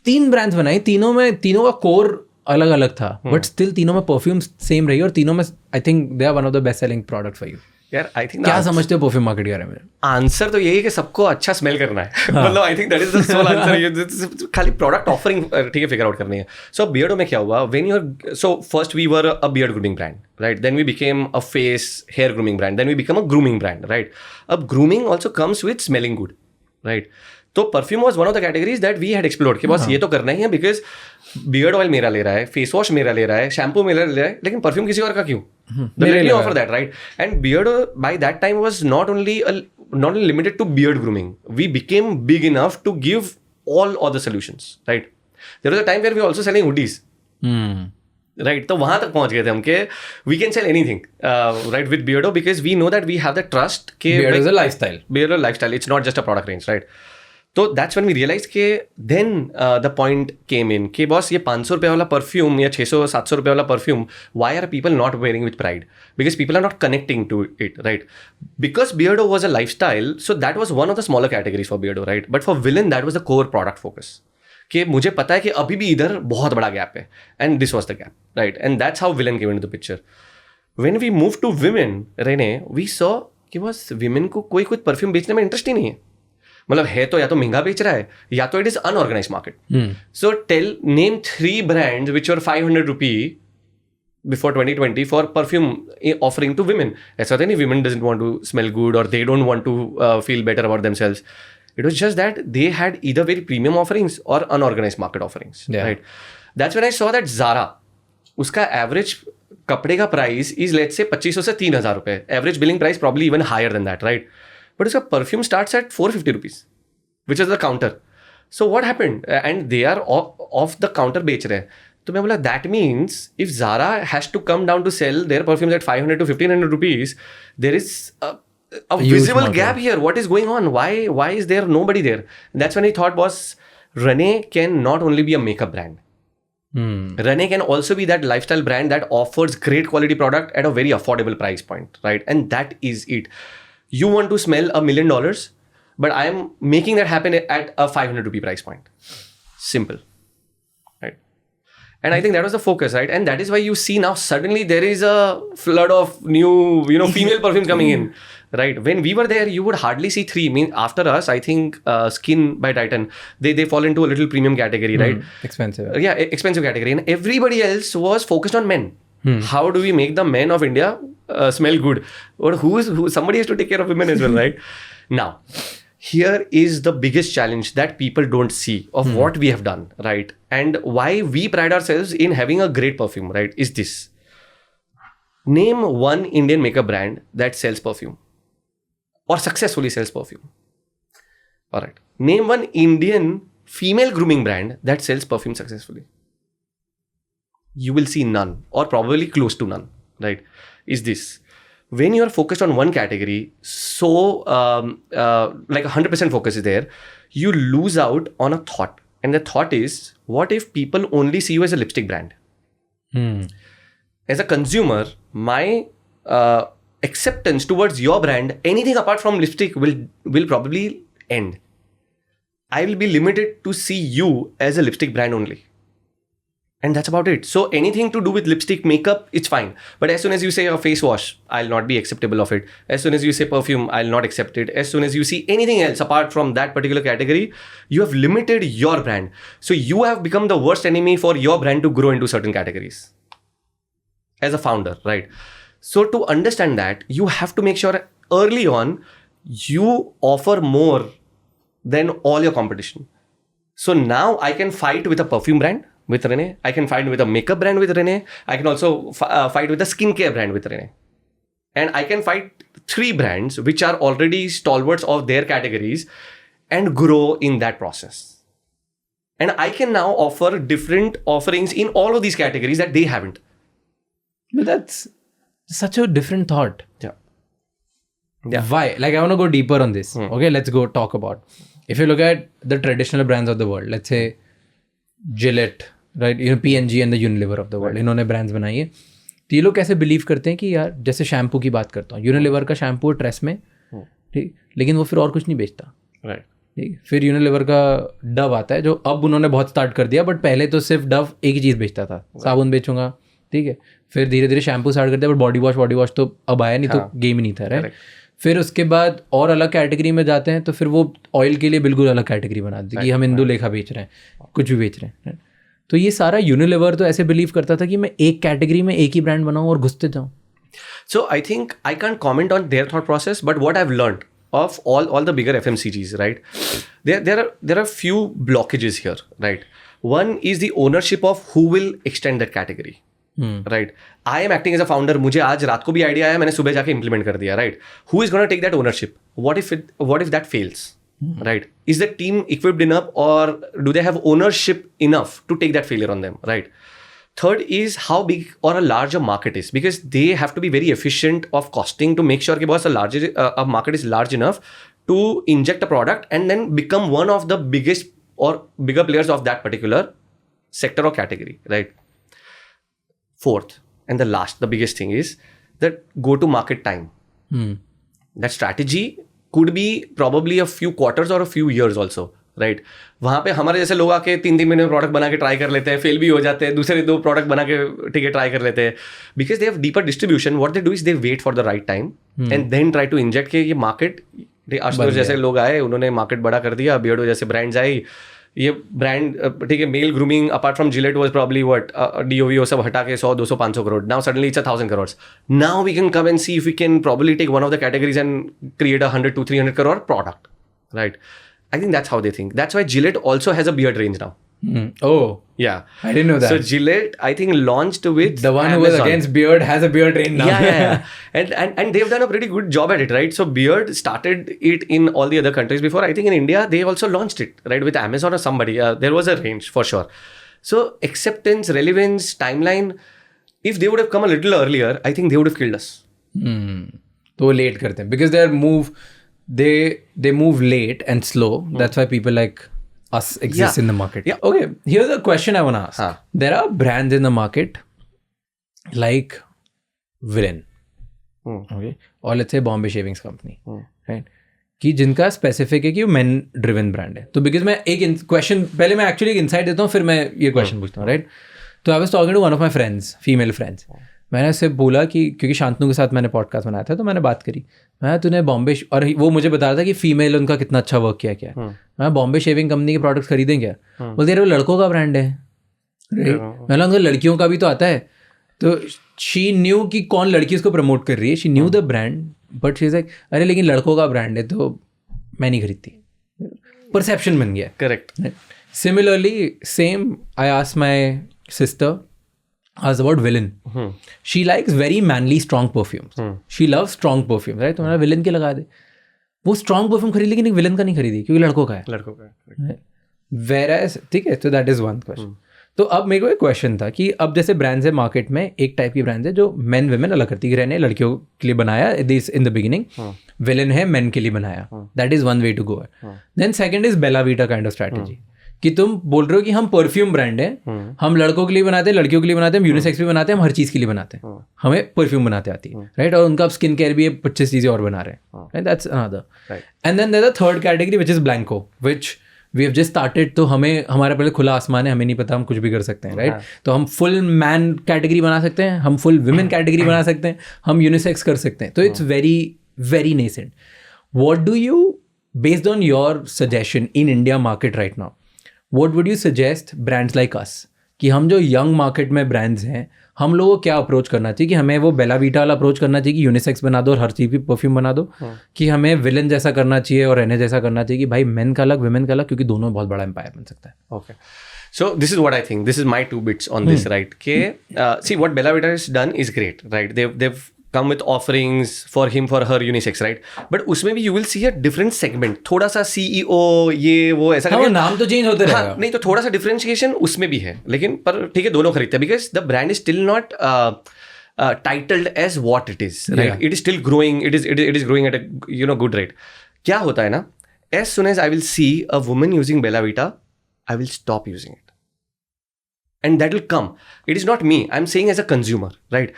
B: 3 ब्रांड्स बनाई, तीनों का कोर अलग अलग था, बट स्टिल तीनों में परफ्यूम सेम रही, और तीनों में I think they are one of the best selling product for you.
A: यार आई थिंक
B: क्या समझते हो परफ्यूम मार्केट के बारे में?
A: आंसर तो यही है कि सबको अच्छा स्मेल करना है. मतलब I think that is the sole answer. खाली प्रोडक्ट ऑफरिंग ठीक है फिगर आउट करनी है. सो बियर्डो में क्या हुआ, when you are, so first we were a beard grooming brand, right, then we became a face hair grooming brand, then we become a grooming brand, right. अब grooming also comes with smelling good, right. तो perfume was one of the categories that we had explored कि बस ये तो करना ही है, because beard oil मेरा ले रहा है, फेस वॉश मेरा ले रहा है, शैम्पू मेरा ले रहा है, लेकिन परफ्यूम किसी और का क्यों? Offer that, right. And Beardo by that time was not only limited to beard grooming, we became big enough to give all of the solutions, right. There was a time where we also selling hoodies, right. तो वहां तक पहुंच गए थे हम के we can sell anything, right, with Beardo, because we know that we have the trust के
B: Beardo is a lifestyle.
A: Beardo lifestyle, it's not just a product range, right. तो दैट्स व्हेन वी रियलाइज के then the point came इन कि boss ये 500 रुपये वाला perfume या 600-700 रुपये वाला perfume, why are people not wearing with pride? Because people are not connecting to it, right. Because Beardo was a life style, so that was one of the smaller categories for Beardo, right. But for Villain that was the core product focus, कि मुझे पता है कि अभी भी इधर बहुत बड़ा गैप है, and this was the gap, right. And that's how Villain came into the picture. When we move to women, Renee, we saw कि बस विमेन को कोई कुछ परफ्यूम बेचने में इंटरेस्ट ही नहीं है. मतलब है तो या तो महंगा बेच रहा है या तो it is unorganised market. So tell name 3 brands which were 500 rupee before 2020 for perfume offering to women. ऐसा होता है नहीं, women doesn't want to smell good or they don't want to feel better about themselves. It was just that they had either very premium offerings or unorganized market offerings, right? That's when I saw that Zara, उसका average कपड़े का price is let's say 2500 से 3000 रुपए, average billing price probably even higher than that, right. But उसका perfume starts at 450 rupees which is the counter. So what happened, and they are off the counter बेच रहे हैं. तो मैं बोला that means if Zara has to come down to sell their perfumes at 500 to 1500 rupees, there is a visible gap here. What is going on? Why is there nobody there? That's when I thought was Renee can not only be a makeup brand. Renee can also be that lifestyle brand that offers great quality product at a very affordable price point, right? And that is it. You want to smell $1 million, but I am making that happen at a 500 rupee price point. Simple, right? And I think that was the focus, right? And that is why you see now suddenly there is a flood of new, female perfume coming in, right? When we were there, you would hardly see 3. I mean, after us, I think Skin by Titan, they fall into a little premium category, right?
B: Expensive.
A: Yeah, expensive category. And everybody else was focused on men. How do we make the men of India smell good? Or somebody has to take care of women as well, right? Now, here is the biggest challenge that people don't see of what we have done, right? And why we pride ourselves in having a great perfume, right? Is this. Name one Indian makeup brand that sells perfume or successfully sells perfume. All right. Name one Indian female grooming brand that sells perfume successfully. You will see none, or probably close to none, right? Is this. When you are focused on one category, so like 100% focus is there, you lose out on a thought. And the thought is, what if people only see you as a lipstick brand? As a consumer, my acceptance towards your brand, anything apart from lipstick will probably end. I will be limited to see you as a lipstick brand only. And that's about it. So anything to do with lipstick, makeup, it's fine. But as soon as you say a face wash, I'll not be acceptable of it. As soon as you say perfume, I'll not accept it. As soon as you see anything else apart from that particular category, you have limited your brand. So you have become the worst enemy for your brand to grow into certain categories. As a founder, right? So to understand that, you have to make sure early on you offer more than all your competition. So now I can fight with a perfume brand with Renee. I can fight with a makeup brand with Renee. I can also fight with a skincare brand with Renee. And I can fight 3 brands which are already stalwarts of their categories and grow in that process. And I can now offer different offerings in all of these categories that they haven't.
B: But that's such a different thought.
A: Yeah.
B: Why? Like, I want to go deeper on this. Okay, let's go talk about. If you look at the traditional brands of the world, let's say Gillette, right? You know, P&G and the Unilever of the world. इन्होंने brands बनाई है. तो ये लोग कैसे believe करते हैं कि यार, जैसे शैम्पू की बात करता हूँ, यूनिलीवर का शैम्पू ट्रेस में, ठीक, लेकिन वो फिर और कुछ नहीं बेचता.
A: Right.
B: ठीक. फिर यूनिलीवर का डव आता है, जो अब उन्होंने बहुत स्टार्ट कर दिया, बट पहले तो सिर्फ डव एक ही चीज़ बेचता था, साबुन बेचूंगा, ठीक है. फिर धीरे धीरे शैम्पू स्टार्ट कर दिया, बट बॉडी वॉश तो अब आया नहीं, तो गेम ही नहीं था, राइट. फिर उसके बाद और अलग कैटेगरी में जाते हैं, तो फिर वो ऑयल के लिए बिल्कुल अलग कैटेगरी बना दी कि हम इंदु लेखा बेच रहे हैं, कुछ भी बेच रहे हैं. तो ये सारा यूनिलीवर तो ऐसे बिलीव करता था कि मैं एक कैटेगरी में एक ही ब्रांड बनाऊं और घुसते जाऊं.
A: So I think I can't comment on their thought process, but what I've learned of all the bigger FMCGs, right? There are few blockages here, right? One is the ownership of who will extend that category. Right. I am acting as a founder. मुझे आज रात को भी idea आया, मैंने सुबह जाके implement कर दिया, right? Who is going to take that ownership? What if that fails? Right? Is the team equipped enough, or do they have ownership enough to take that failure on them? Right? Third is how big or a larger market is, because they have to be very efficient of costing to make sure that a market is large enough to inject a product and then become one of the biggest or bigger players of that particular sector or category, right? Fourth and the last, the biggest thing is that go-to-market time. That strategy could be probably a few quarters or a few years also, right? वहाँ पे हमारे जैसे लोग आके 3 महीने में product बना के ट्राई कर लेते हैं, फेल भी हो जाते हैं, दूसरे 2 प्रोडक्ट बना के ठीक है ट्राई कर लेते हैं. Because they have deeper distribution. What they do is they wait for the right time and then try to inject के ये मार्केट. आशुतोष जैसे लोग आए, उन्होंने मार्केट बड़ा कर दिया. बियर्डो जैसे ब्रांड्स आई, ये ब्रांड ठीक है, male grooming apart from Gillette was probably what DOVO सब हटा के 100 200 500 crore. Now suddenly it's 1000 crores. Now we can come and see if we can probably take one of the categories and create 100 to 300 crore product, right? I think that's how they think. That's why Gillette also has a beard range now.
B: Oh,
A: yeah,
B: I didn't know that.
A: So Gillette, I think, launched with
B: the one
A: Amazon.
B: who was against beard has a beard range now.
A: Yeah. And they've done a pretty good job at it, right? So Beard started it in all the other countries before. I think in India they also launched it, right, with Amazon or somebody. There was a range for sure. So acceptance, relevance, timeline. If they would have come a little earlier, I think they would have killed us.
B: तो वो late करते हैं because they move late and slow. That's why people like us exist in the market.
A: Yeah.
B: Okay, here's a question I want to ask. There are brands in the market like Villain, okay, or let's say Bombay Shavings Company, right? कि जिनका specific है कि वो main driven brand है. तो because मैं एक question पहले मैं एक्चुअली एक इनसाइट देता हूँ, फिर मैं ये क्वेश्चन पूछता हूँ, राइट? तो I was talking to one of my friends, female friends. मैंने उससे बोला कि क्योंकि शांतनु के साथ मैंने पॉडकास्ट बनाया था, तो मैंने बात करी. मैं तूने बॉम्बे, और वो मुझे बता रहा था कि फीमेल उनका कितना अच्छा वर्क किया क्या. मैं बॉम्बे शेविंग कंपनी के प्रोडक्ट्स खरीदें क्या? बोलते यार वो लड़कों का ब्रांड है, राइट? मैंने उनका लड़कियों का भी तो आता है. तो शी न्यू कि कौन लड़की उसको प्रमोट कर रही है. She knew the brand, but she is like अरे लेकिन लड़कों का ब्रांड है तो मैं नहीं खरीदती. परसेप्शन बन गया.
A: Correct.
B: Similarly same I asked my sister as about Villain. She likes very manly strong perfumes. She loves strong perfumes, right? तो मैंने Villain के लगा दे. वो strong perfume खरीद, लेकिन Villain का नहीं खरीदी क्योंकि लड़कों का है.
A: लड़कों का है.
B: Whereas ठीक है, तो that is one question. तो अब मेरे को एक क्वेश्चन था कि अब जैसे ब्रांड्स है मार्केट में, एक टाइप की ब्रांड्स है जो मेन वुमेन अलग करती है. रहने लड़कियों के लिए बनाया this in the beginning, Villain है मेन के लिए बनाया. That is one way to go. Then second is Bella Vita kind of strategy, कि तुम बोल रहे हो कि हम परफ्यूम ब्रांड है, हम लड़कों के लिए बनाते हैं, लड़कियों के लिए बनाते हैं, हम यूनिसेक्स भी बनाते हैं, हम हर चीज़ के लिए बनाते हैं, हमें परफ्यूम बनाते आती है, राइट? और उनका स्किन केयर भी 25 चीज़ें और बना रहे हैं. That's another. And then there the third category which is Blanko, which we have just started. तो हमें हमारा पहले खुला आसमान है, हमें नहीं पता, हम कुछ भी कर सकते हैं, राइट? तो हम फुल मैन कैटेगरी बना सकते हैं, हम फुल वुमेन कैटेगरी बना सकते हैं, हम यूनिसेक्स कर सकते हैं. तो it's very very nascent. What do you, based on your suggestion in India market right now, what would you suggest brands like us कि हम जो यंग मार्केट में ब्रांड्स हैं, हम लोगों को क्या अप्रोच करना चाहिए, कि हमें वो बेला वीटा वाला अप्रोच करना चाहिए कि यूनिसेक्स बना दो और हर चीज़ भी परफ्यूम बना दो, कि हमें विलन जैसा करना चाहिए और रेने जैसा करना चाहिए कि भाई मेन का अलग वुमेन का अलग, क्योंकि दोनों में बहुत बड़ा एम्पायर बन सकता है.
A: Okay. So this is what I think. This is my 2 bits on this, right? See, what Bella Vita has done is great, right? They've come with offerings for him, for her, unisex, right? But उसमें भी you will see a different segment. थोड़ा सा CEO ये वो ऐसा
B: हाँ, नाम तो चेंज होते रहेगा.
A: नहीं तो थोड़ा सा differentiation उसमें भी है, लेकिन पर ठीक है दोनों खरीदते हैं because the brand is still not titled as what it is, right?
B: Yeah.
A: It is still growing. It is growing at a good rate. क्या होता है ना? As soon as I will see a woman using Bella Vita, I will stop using it. And that will come. It is not me. I'm saying as a consumer, right?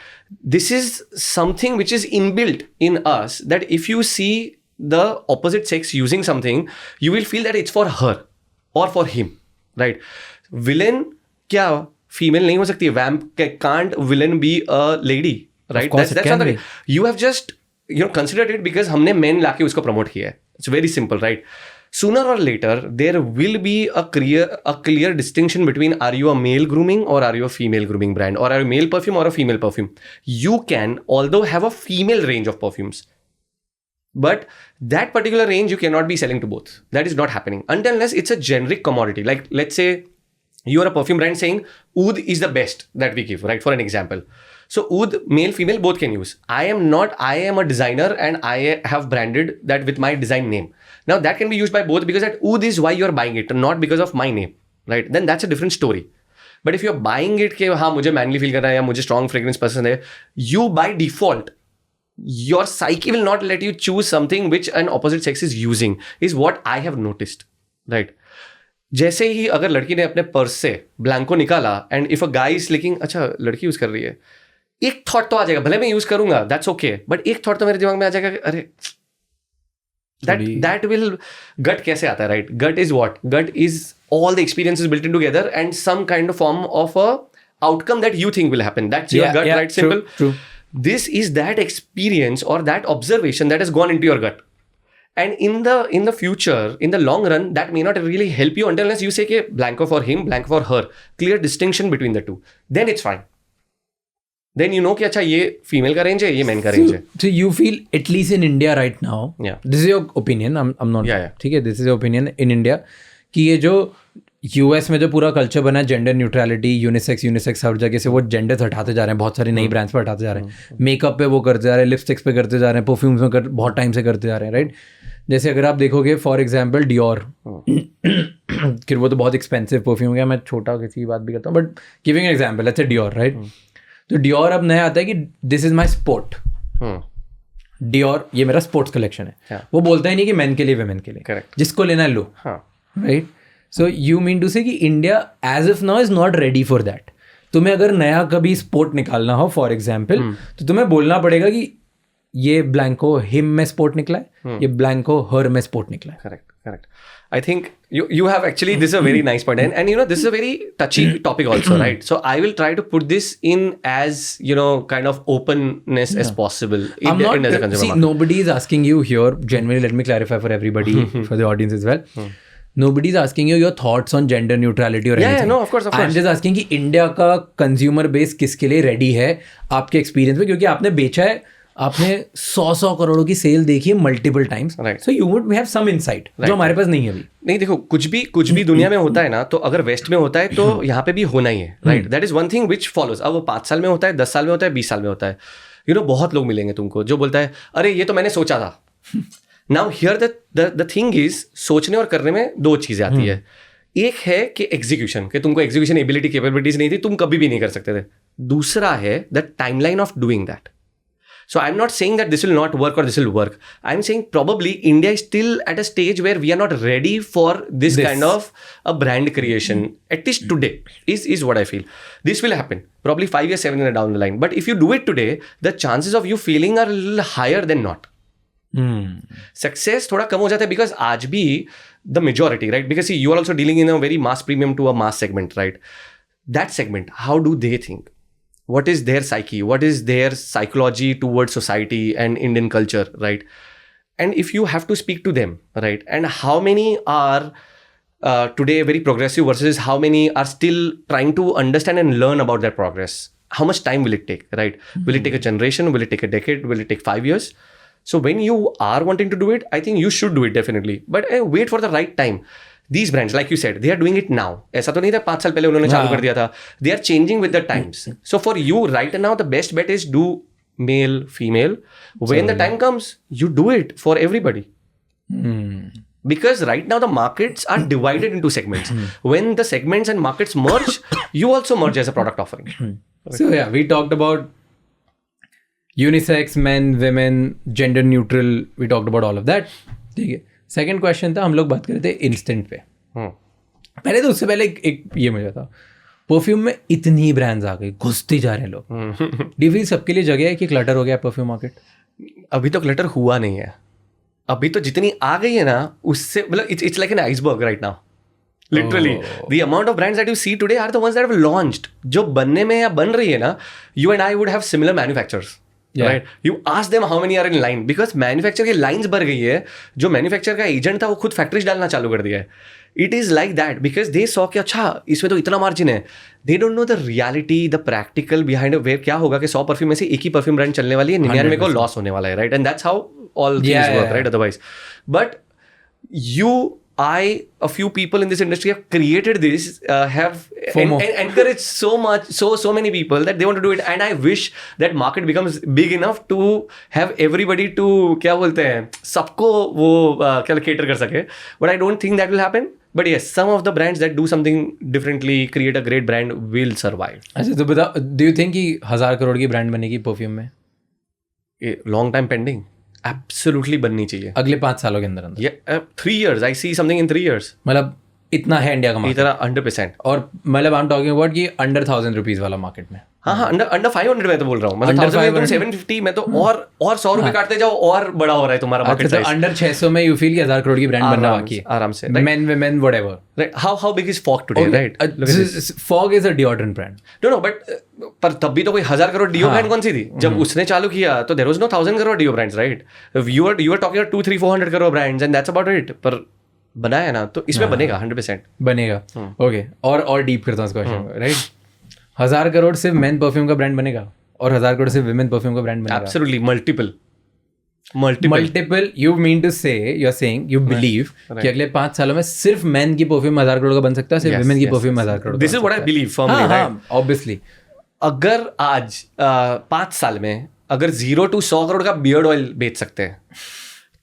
A: This is something which is inbuilt in us, that if you see the opposite sex using something, you will feel that it's for her or for him, right? Villain क्या female नहीं हो सकती है. Vamp can't villain be a lady, right?
B: Of course,
A: that's not the way. You have just considered it because हमने men लाके उसको promote किया है. It's very simple, right? Sooner or later, there will be a clear distinction between are you a male grooming or are you a female grooming brand, or are you a male perfume or a female perfume. You can, although, have a female range of perfumes, but that particular range you cannot be selling to both. That is not happening until unless it's a generic commodity. Like let's say you are a perfume brand saying Oud is the best that we give, right? For an example. So Oud, male, female, both can use. I am a designer and I have branded that with my design name. Now that can be used by both because that Oud is why you're buying it, not because of my name, right? Then that's a different story. But if you're buying it कि हाँ मुझे manly feel करना है या मुझे strong fragrance पसंद है, you by default, your psyche will not let you choose something which an opposite sex is using, is what I have noticed, right? जैसे ही अगर लड़की ने अपने पर्स से ब्लैंको निकाला and if a guy is liking, अच्छा लड़की use कर रही है, एक थॉट तो आ जाएगा, भले मैं यूज करूंगा, दैट्स ओके, बट एक थॉट तो मेरे दिमाग में आ जाएगा कि अरे that will, gut कैसे आता है, right? Gut is what? Gut is all the experiences built in together and some kind of form of a outcome that you think will happen. That's your gut, right? Simple.
B: True.
A: This is that experience or that observation that has gone into your gut. And in the future, in the long run, that may not really help you until unless you say कि blanco for him, blanco for her. Clear distinction between the two. Then it's fine. Then you know कि अच्छा ये female का range है, ये male का range है.
B: So you feel, at least in India right now,
A: Yeah.
B: this is your opinion, I'm not,
A: Yeah.
B: ठीक है, this is your opinion in India, कि ये जो US में जो पूरा कल्चर बना है, जेंडर न्यूट्रलिटी, यूनिसेक्स हर जगह से वो जेंडर्स हटाते जा रहे हैं, बहुत सारी नई ब्रांड्स पर हटाते जा रहे हैं, मेकअप पे वो करते जा रहे हैं, लिपस्टिक्स पे करते जा रहे हैं, परफ्यूम्स में बहुत टाइम से करते जा रहे हैं, राइट? जैसे अगर आप देखोगे फॉर एग्जाम्पल डियोर, फिर वो तो बहुत एक्सपेंसिव परफ्यूम है, मैं छोटा किसी की बात भी करता हूँ, but giving an example, let's say Dior, right? तो डियोर अब नया आता है कि this is my sport, Dior ये मेरा स्पोर्ट्स कलेक्शन है. वो बोलता ही नहीं कि मेन के लिए वुमेन के लिए,
A: Correct.
B: जिसको लेना है लो, right? So you mean to say कि India as if now is not ready for that. तुम्हें अगर नया कभी स्पोर्ट निकालना हो फॉर एग्जाम्पल, तो तुम्हें बोलना पड़ेगा कि ये ब्लैंको हिम में स्पोर्ट निकला है, ये ब्लैंको हर में स्पोर्ट निकला है.
A: Correct. I think you have actually, this is a very nice point, and you know this is a very touchy topic also, right? So I will try to put this in as kind of openness as possible in as a consumer
B: see,
A: market.
B: nobody is asking you here, genuinely, let me clarify for everybody, for the audience as well. Nobody is asking you your thoughts on gender neutrality or anything.
A: Yeah, no, of course.
B: I'm just asking कि India का consumer base किसके लिए ready है आपके experience में, क्योंकि आपने बेचा है, आपने 100 करोड़ों की सेल देखी है multiple times, so you would have some insight जो हमारे पास नहीं है अभी.
A: नहीं देखो, कुछ भी दुनिया में होता है ना, तो अगर वेस्ट में होता है तो यहाँ पे भी होना ही है, right? That is one thing which follows. अब वो 5 साल में होता है, 10 साल में होता है, 20 साल में होता है, बहुत लोग मिलेंगे तुमको जो बोलता है अरे ये तो मैंने सोचा था. Now here the thing is, सोचने और करने में 2 चीजें आती है. एक है कि एग्जीक्यूशन, कि तुमको एग्जीक्यूशन एबिलिटी कैपेबिलिटीज नहीं थी, तुम कभी भी नहीं कर सकते थे. दूसरा है the timeline of doing that. So I'm not saying that this will not work or this will work. I'm saying probably India is still at a stage where we are not ready for this kind of a brand creation. At least today is what I feel. This will happen probably 5 years, 7 years down the line. But if you do it today, the chances of you failing are a little higher than not. Success थोड़ा कम हो जाता है because आज भी the majority, right? Because see, you are also dealing in a very mass premium to a mass segment, right? That segment, how do they think? What is their psyche? What is their psychology towards society and Indian culture, right? And if you have to speak to them, right? And how many are today very progressive versus how many are still trying to understand and learn about their progress. How much time will it take, right? Will it take a generation? Will it take a decade? Will it take 5 years? So when you are wanting to do it, I think you should do it definitely. But wait for the right time. These brands, like you said, they are doing it now. ऐसा तो नहीं था 5 साल पहले उन्होंने चालू कर दिया था. They are changing with the times. So for you right now, the best bet is do male, female. When the time comes, you do it for everybody. Because right now the markets are divided into segments. When the segments and markets merge, you also merge as a product offering.
B: So yeah, we talked about unisex, men, women, gender neutral. We talked about all of that. ठीक है. Second question था, हम लोग बात कर रहे थे instant पे. पहले तो उससे पहले एक ये मजा था, परफ्यूम में इतनी ब्रांड्स आ गई, घुसते जा रहे हैं लोग. डीवी सबके लिए जगह है कि क्लटर हो गया परफ्यूम मार्केट?
A: अभी तो क्लटर हुआ नहीं है. अभी तो जितनी आ गई है ना, उससे मतलब it's like an iceberg right now. Literally, the amount of brands that you see today are the ones that have launched. जो बनने में या बन रही है ना, you and I would have similar manufacturers. Right? You ask them how many are in line because manufacturer की lines बढ़ गई है. जो manufacturer का agent था वो खुद factories डालना चालू कर दिया है. It is like that because they saw कि अच्छा इसमें तो इतना margin है. They don't know the reality, the practical behind it. Where क्या होगा कि 100 परफ्यूम में से एक ही परफ्यूम ब्रांड चलने वाली है, 99 को लॉस होने वाला है, right? And that's how all things work, right? Otherwise, but a few people in this industry have created this, have encouraged so much, so many people that they want to do it. And I wish that market becomes big enough to have everybody to क्या बोलते हैं, सबको वो क्या cater कर सके. But I don't think that will happen. But yes, some of the brands that do something differently, create a great brand, will survive.
B: अच्छा तो बताओ, do you think कि 1000 करोड़ की ब्रांड बनेगी परफ्यूम में?
A: Long time pending. Absolutely बननी चाहिए
B: अगले 5 सालों के अंदर.
A: 3 years. I see something in 3 years.
B: मतलब इतना है इंडिया का मार्केट.
A: इतना 100%. और
B: मतलब I'm talking about कि under 1000 रुपीज वाला मार्केट में.
A: हाँ under 500 मैं तो बोल रहा हूँ. मतलब 750 में तो और 100 रुपए काटते जाओ और बड़ा हो रहा है तुम्हारा मार्केट साइज.
B: अंडर 600 में you feel कि 1000 करोड़ की ब्रांड बनना बाकी है
A: आराम से.
B: Men, women, whatever.
A: Right. How big is Fog today, right?
B: Fog is a deodorant brand.
A: No, but पर तब भी तो कोई 1000 करोड़ डिओ ब्रांड कौन सी थी जब उसने चालू किया? तो there was no 1000 crore deo brands, right? You were talking about 200, 300, 400 crore brands and that's about it. पर बनाया ना तो इसमें बनेगा 100%.
B: बनेगा. ओके. और डीप करता हूँ इस क्वेश्चन को, राइट? 1000 करोड़ से मेन परफ्यूम का ब्रांड बनेगा और 1000 करोड़ से विमेन परफ्यूम का ब्रांड बनेगा.
A: Absolutely multiple.
B: You mean to say, you're saying, you believe कि अगले 5 सालों में सिर्फ मेन की परफ्यूम 1000 करोड़ का बन सकता है, सिर्फ विमेन की perfume 1000 crore.
A: This is what I believe firmly, right?
B: Obviously.
A: अगर आज 5 साल में अगर 0 to 100 करोड़ का बियर्ड ऑयल बेच सकते हैं,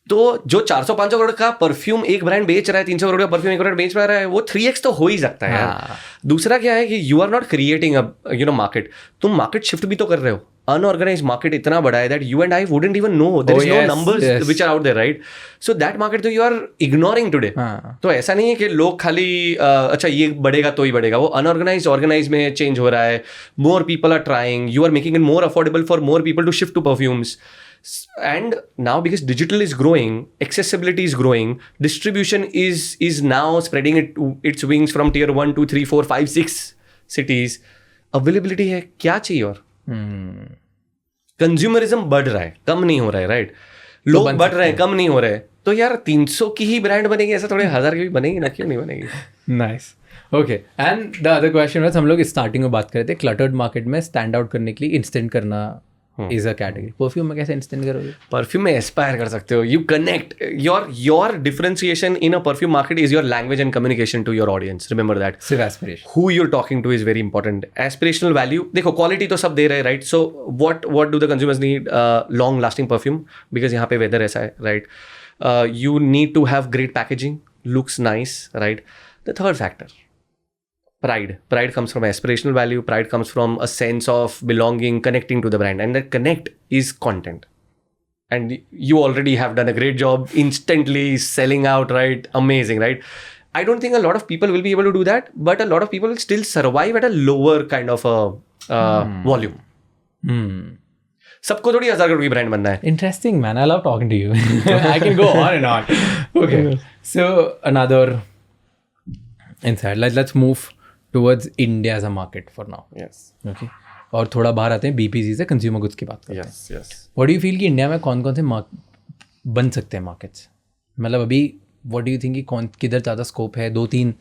A: तो जो 400-500 करोड़ का परफ्यूम एक ब्रांड बेच रहा है, 300 करोड़ का परफ्यूम एक ब्रांड बेच रहा है, वो 3x तो हो ही सकता है यार. दूसरा क्या है कि you are not creating a market. तुम मार्केट शिफ्ट भी तो कर रहे हो. अनऑर्गेनाइज्ड मार्केट इतना बड़ा है that you and I wouldn't even know. There is no numbers which are out there, right? So that market तो you are ignoring today. तो ऐसा नहीं है कि लोग खाली अच्छा ये बढ़ेगा तो ही बढ़ेगा. वो अनऑर्गेनाइज्ड ऑर्गेनाइज में चेंज हो रहा है. More people are trying. You are making it more affordable for more people to shift to perfumes. And now because digital is growing, accessibility is growing, distribution is now spreading its wings from tier 1, 2, 3, 4, 5, 6 cities. Availability है, क्या चाहिए और? Consumerism बढ़ रहा है, कम नहीं हो रहा है, राइट? लोग बढ़ रहे हैं, कम नहीं हो रहे हैं. तो यार 300 की ही ब्रांड बनेगी, ऐसा थोड़े 1000 की भी बनेगी ना, क्यों नहीं बनेगी?
B: Nice. Okay. And the other question was, हम लोग स्टार्टिंग में बात कर रहे थे क्लटर्ड मार्केट में स्टैंड आउट करने के लिए इंस्टेंट करना इज अ कैटेगरी. परफ्यूम में कैसे इंस्टेंट करोगे?
A: परफ्यूम में एस्पायर कर सकते हो. You connect your differentiation in a perfume market is your language and communication to your audience. Remember that.
B: सिर्फ aspiration.
A: Who you're talking to is very important. Aspirational value देखो, quality तो सब दे रहे हैं, right? So what do the consumers need? Long lasting perfume, because यहाँ पे weather ऐसा है, right? You need to have great packaging, looks nice, right? The third factor, pride comes from aspirational value. Pride comes from a sense of belonging, connecting to the brand, and that connect is content. And you already have done a great job instantly selling out, right? Amazing, right? I don't think a lot of people will be able to do that, but a lot of people will still survive at a lower kind of a volume. सबको थोड़ी 1000 करोड़ की brand बनना है.
B: Interesting, man. I love talking to you. I can go on and on. Okay. So another insight. Let's move towards India as a market for now.
A: Yes.
B: Okay. और थोड़ा बाहर आते हैं BPC से, कंज्यूमर गुड्स की बात करते हैं.
A: Yes.
B: What do you feel कि इंडिया में कौन कौन से बन सकते हैं मार्केट्स? मतलब अभी व्हाट डू यू थिंक कि कौन किधर ज़्यादा स्कोप है? 2-3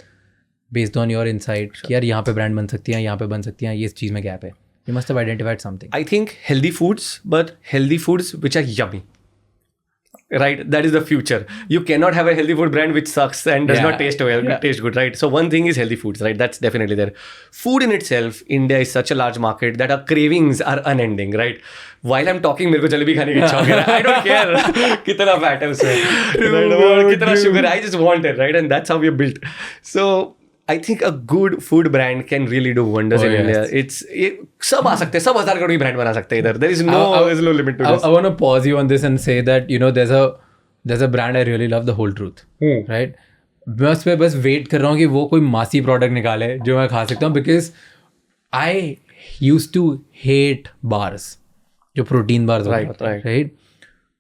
B: बेस्ड ऑन योर इनसाइट कि यार यहाँ पे ब्रांड बन सकती है, यहाँ पे बन सकती है, ये इस चीज़ में गैप है. You must have identified something.
A: I think healthy foods, but healthy foods which are yummy. Right, that is the future. You cannot have a healthy food brand which sucks and does not taste well, taste good, right? So one thing is healthy foods, right? That's definitely there. Food in itself, India is such a large market that our cravings are unending, right? While I'm talking, मेरे को जलेबी खाने की इच्छा हो गया. I don't care कितना fat है उसमें, right? कितना sugar. I just want it, right? And that's how we are built. So I think a good food brand can really do wonders in India. सब आ सकते हैं, सब 1000 करोड़ की ब्रांड बना सकते हैं इधर. There is no limit to this.
B: I want to pause you on this and say that there's a brand I really love, The Whole Truth, right? मैं उस पे बस वेट कर रहा हूँ कि वो कोई मासी प्रोडक्ट निकाले जो मैं खा सकता हूँ, because I used to hate bars, जो प्रोटीन बार्स होते हैं, right?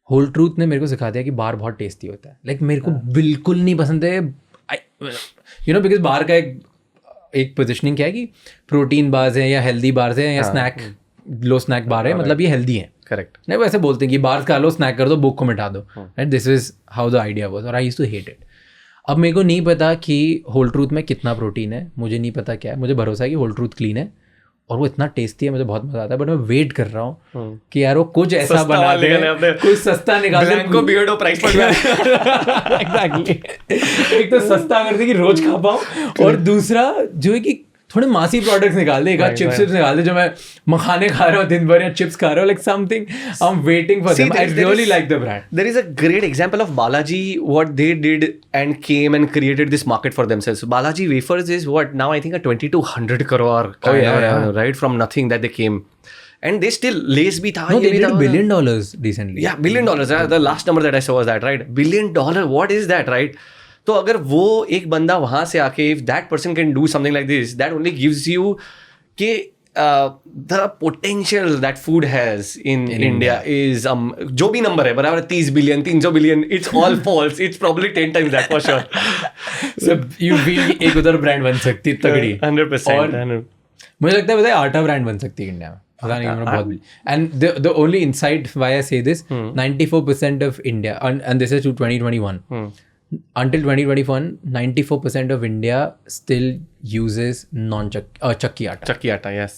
B: होल ट्रूथ ने मेरे को सिखा दिया कि बार बहुत टेस्टी होता है. लाइक मेरे को बिल्कुल नहीं पसंद है, बिकॉज बार का एक पोजिशनिंग क्या है कि प्रोटीन बार्स हैं या हेल्दी बार्स हैं या स्नैक लो स्नैक बार है, मतलब ये हेल्दी है.
A: करेक्ट.
B: नहीं, वैसे बोलते हैं कि बार्स खा लो, स्नैक कर दो, भूख को मिटा दो. Right, this is how the idea was, और I used to hate it. अब मेरे को नहीं पता कि होल ट्रूथ में कितना प्रोटीन है, मुझे नहीं पता क्या है. मुझे भरोसा है कि होल ट्रूथ क्लीन है और वो इतना टेस्टी है, मुझे बहुत मजा आता है. बट मैं वेट कर रहा हूँ कि यार वो कुछ ऐसा बना दे, कुछ सस्ता निकाल दे को बियर्डो प्राइस पर. एग्जैक्टली. एक तो सस्ता कर दे कि रोज खा पाऊँ, और दूसरा जो है कि थोड़े मासी प्रोडक्ट्स निकाल दे, एक आध चिप्स निकाल दे जो मैं मखाने खा रहा हूँ दिन भर या चिप्स खा रहा हूँ, like something I am waiting for them. I really like the brand.
A: There is a great example of Balaji, what they did and came and created this market for themselves. Balaji Wafers is what now I think a 2200 crore kind of revenue, right? From nothing that they came. And they still, Lays bhi tha.
B: No, they did $1 billion recently.
A: Yeah, $1 billion. The last number that I saw was that, right? $1 billion, what is that, right? तो अगर वो एक बंदा वहां से आके, if that person can do something like this, that only gives you कि the potential that food has in India is जो भी नंबर है बराबर 30 billion 300 billion, it's all false. It's probably 10 times that for sure.
B: So you feel एक उधर brand बन सकती तगड़ी
A: 100%.
B: मुझे लगता है आटा ब्रांड बन सकती है इंडिया में. पता नहीं, बहुत. And the only insight why I say this, 94% of India, and this is to 2021. Until 2021, 94% of India still uses चक्की आटा.
A: चक्की आटा, yes.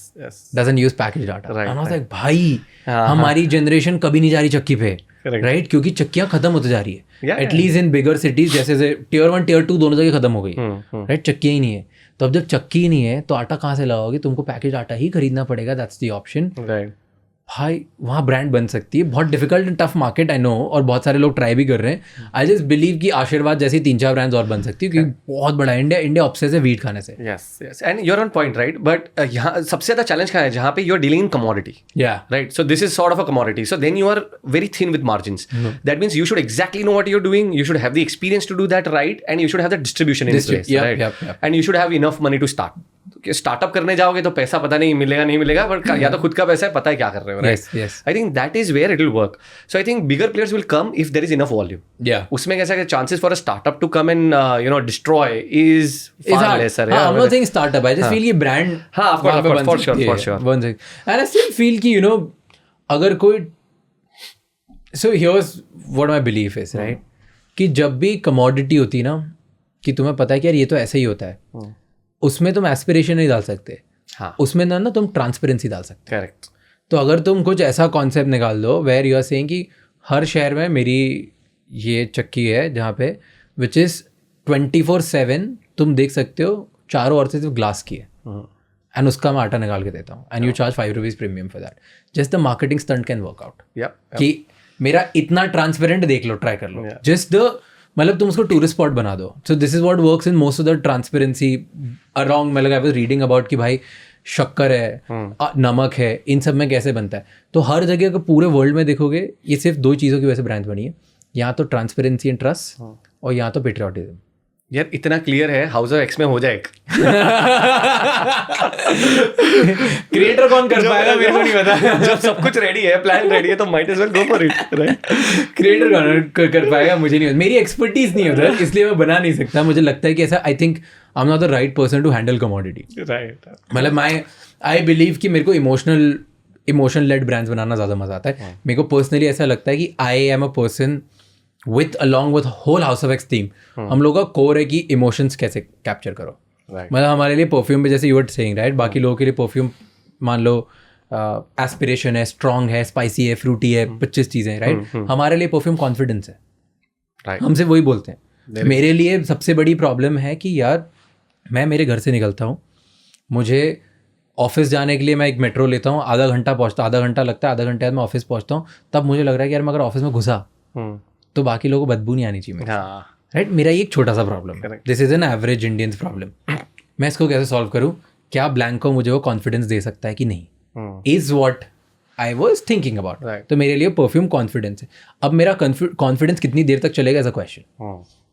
B: Doesn't use packaged आटा.
A: Right,
B: and I was like, भाई हमारी जनरेशन कभी नहीं जा रही चक्की पे, राइट? क्योंकि चक्कियाँ खत्म होती जा रही है. एटलीस्ट इन बिगर सिटीज जैसे Tier 1 Tier 2 दोनों जगह खत्म हो गई, राइट? चक्कियाँ ही नहीं है. तो अब जब चक्की ही नहीं है तो आटा कहाँ से लगाओगे? तुमको पैकेज आटा ही खरीदना पड़ेगा. That's the option.
A: राइट.
B: भाई वहाँ ब्रांड बन सकती है. बहुत difficult and tough market I know, और बहुत सारे लोग ट्राई भी कर रहे हैं. आई जस्ट बिलीव कि आशीर्वाद जैसी 3-4 ब्रांड्स और बन सकती है, क्योंकि बहुत बड़ा इंडिया ऑब्सेस है वीट खाने से.
A: Yes and you are on point, right. But यहाँ सबसे ज्यादा चैलेंज क्या है? जहाँ पे you are dealing in commodity, right? So this is sort of a commodity, so then you are very thin with margins. That means you should exactly know what you are doing, you should have the experience to do that, right? And you should have the distribution in place, right? And you should have enough money to start. Startup करने जाओगे तो पैसा पता नहीं मिलेगा, but या तो खुद का पैसा है, पता है क्या कर रहे हो, right? I think that is where it will work. So I think bigger players will come if there is enough volume. उसमें कैसा है, chances for a startup to come and destroy is far lesser.
B: I'm not saying startup, I just feel ये brand
A: for sure.
B: And I still feel कि अगर कोई, so here's what my belief is, right? कि जब भी commodity होती ना, कि तुम्हें पता है कि यार ये तो ऐसे ही होता है, उसमें तुम एस्पिरेशन नहीं डाल सकते. उसमें ना तुम ट्रांसपेरेंसी डाल सकते.
A: करेक्ट.
B: तो अगर तुम कुछ ऐसा कॉन्सेप्ट निकाल दो वेयर यू आर सेइंग कि हर शहर में मेरी ये चक्की है जहाँ पे विच इज़ 24/7 तुम देख सकते हो, चारों ओर से सिर्फ ग्लास की है, एंड उसका मैं आटा निकाल के देता हूँ, and you charge 5 rupees premium for that. Just the marketing stunt can work out कि मेरा इतना ट्रांसपेरेंट देख लो, ट्राई कर लो. जस्ट द मतलब तुम उसको टूरिस्ट स्पॉट बना दो. सो this is what works in most of the transparency around. मतलब आई वाज रीडिंग अबाउट कि भाई शक्कर है, नमक है, इन सब में कैसे बनता है. तो हर जगह अगर पूरे वर्ल्ड में देखोगे, ये सिर्फ 2 चीज़ों की वजह से ब्रांड बनी है. यहाँ तो ट्रांसपेरेंसी एंड ट्रस्ट, और यहाँ तो पेट्रियोटिज्म.
A: यार इतना क्लियर है, हाउस ऑफ एक्स में हो जाए.
B: क्रिएटर कौन कर पाएगा मेरे को नहीं पता.
A: जब सब कुछ रेडी है, प्लान रेडी है, तो might as well go for it, right?
B: Creator कौन कर पाएगा मुझे नहीं, मेरी एक्सपर्टीज नहीं है उधर, इसलिए मैं बना नहीं सकता. मुझे लगता है कि ऐसा, I think I am not the right person to handle commodity,
A: right?
B: मतलब आई बिलीव कि मेरे को इमोशन लेड ब्रांड्स बनाना ज़्यादा मजा आता है. मेरे को पर्सनली ऐसा लगता है कि I am a person with along with whole house of X theme, हम लोग का कोर है कि इमोशंस कैसे कैप्चर करो. मतलब हमारे लिए परफ्यूम में जैसे यू वर सेइंग राइट, बाकी लोगों के लिए परफ्यूम मान लो एस्पिरेशन है, स्ट्रॉन्ग है, स्पाइसी है, फ्रूटी है, 25 चीज़ें राइट. हमारे लिए परफ्यूम कॉन्फिडेंस है. हम सिर्फ वही बोलते हैं. मेरे लिए सबसे बड़ी प्रॉब्लम है कि यार मैं मेरे घर से निकलता हूँ, मुझे ऑफिस जाने के लिए मैं एक मेट्रो लेता हूँ, आधा घंटा लगता है, आधा घंटे बाद मैं ऑफिस पहुँचता हूँ. तब मुझे लग रहा है कि यार मैं अगर ऑफिस में घुसा तो बाकी लोगों को बदबू नहीं आनी चाहिए राइट. मेरा ये एक छोटा सा प्रॉब्लम है. This is an average Indians problem. मैं इसको कैसे सॉल्व करूँ? क्या ब्लैंको मुझे वो कॉन्फिडेंस दे सकता है कि नहीं, is what I was thinking about. तो मेरे लिए परफ्यूम कॉन्फिडेंस है. अब मेरा कॉन्फिडेंस कितनी देर तक चलेगा एज अ क्वेश्चन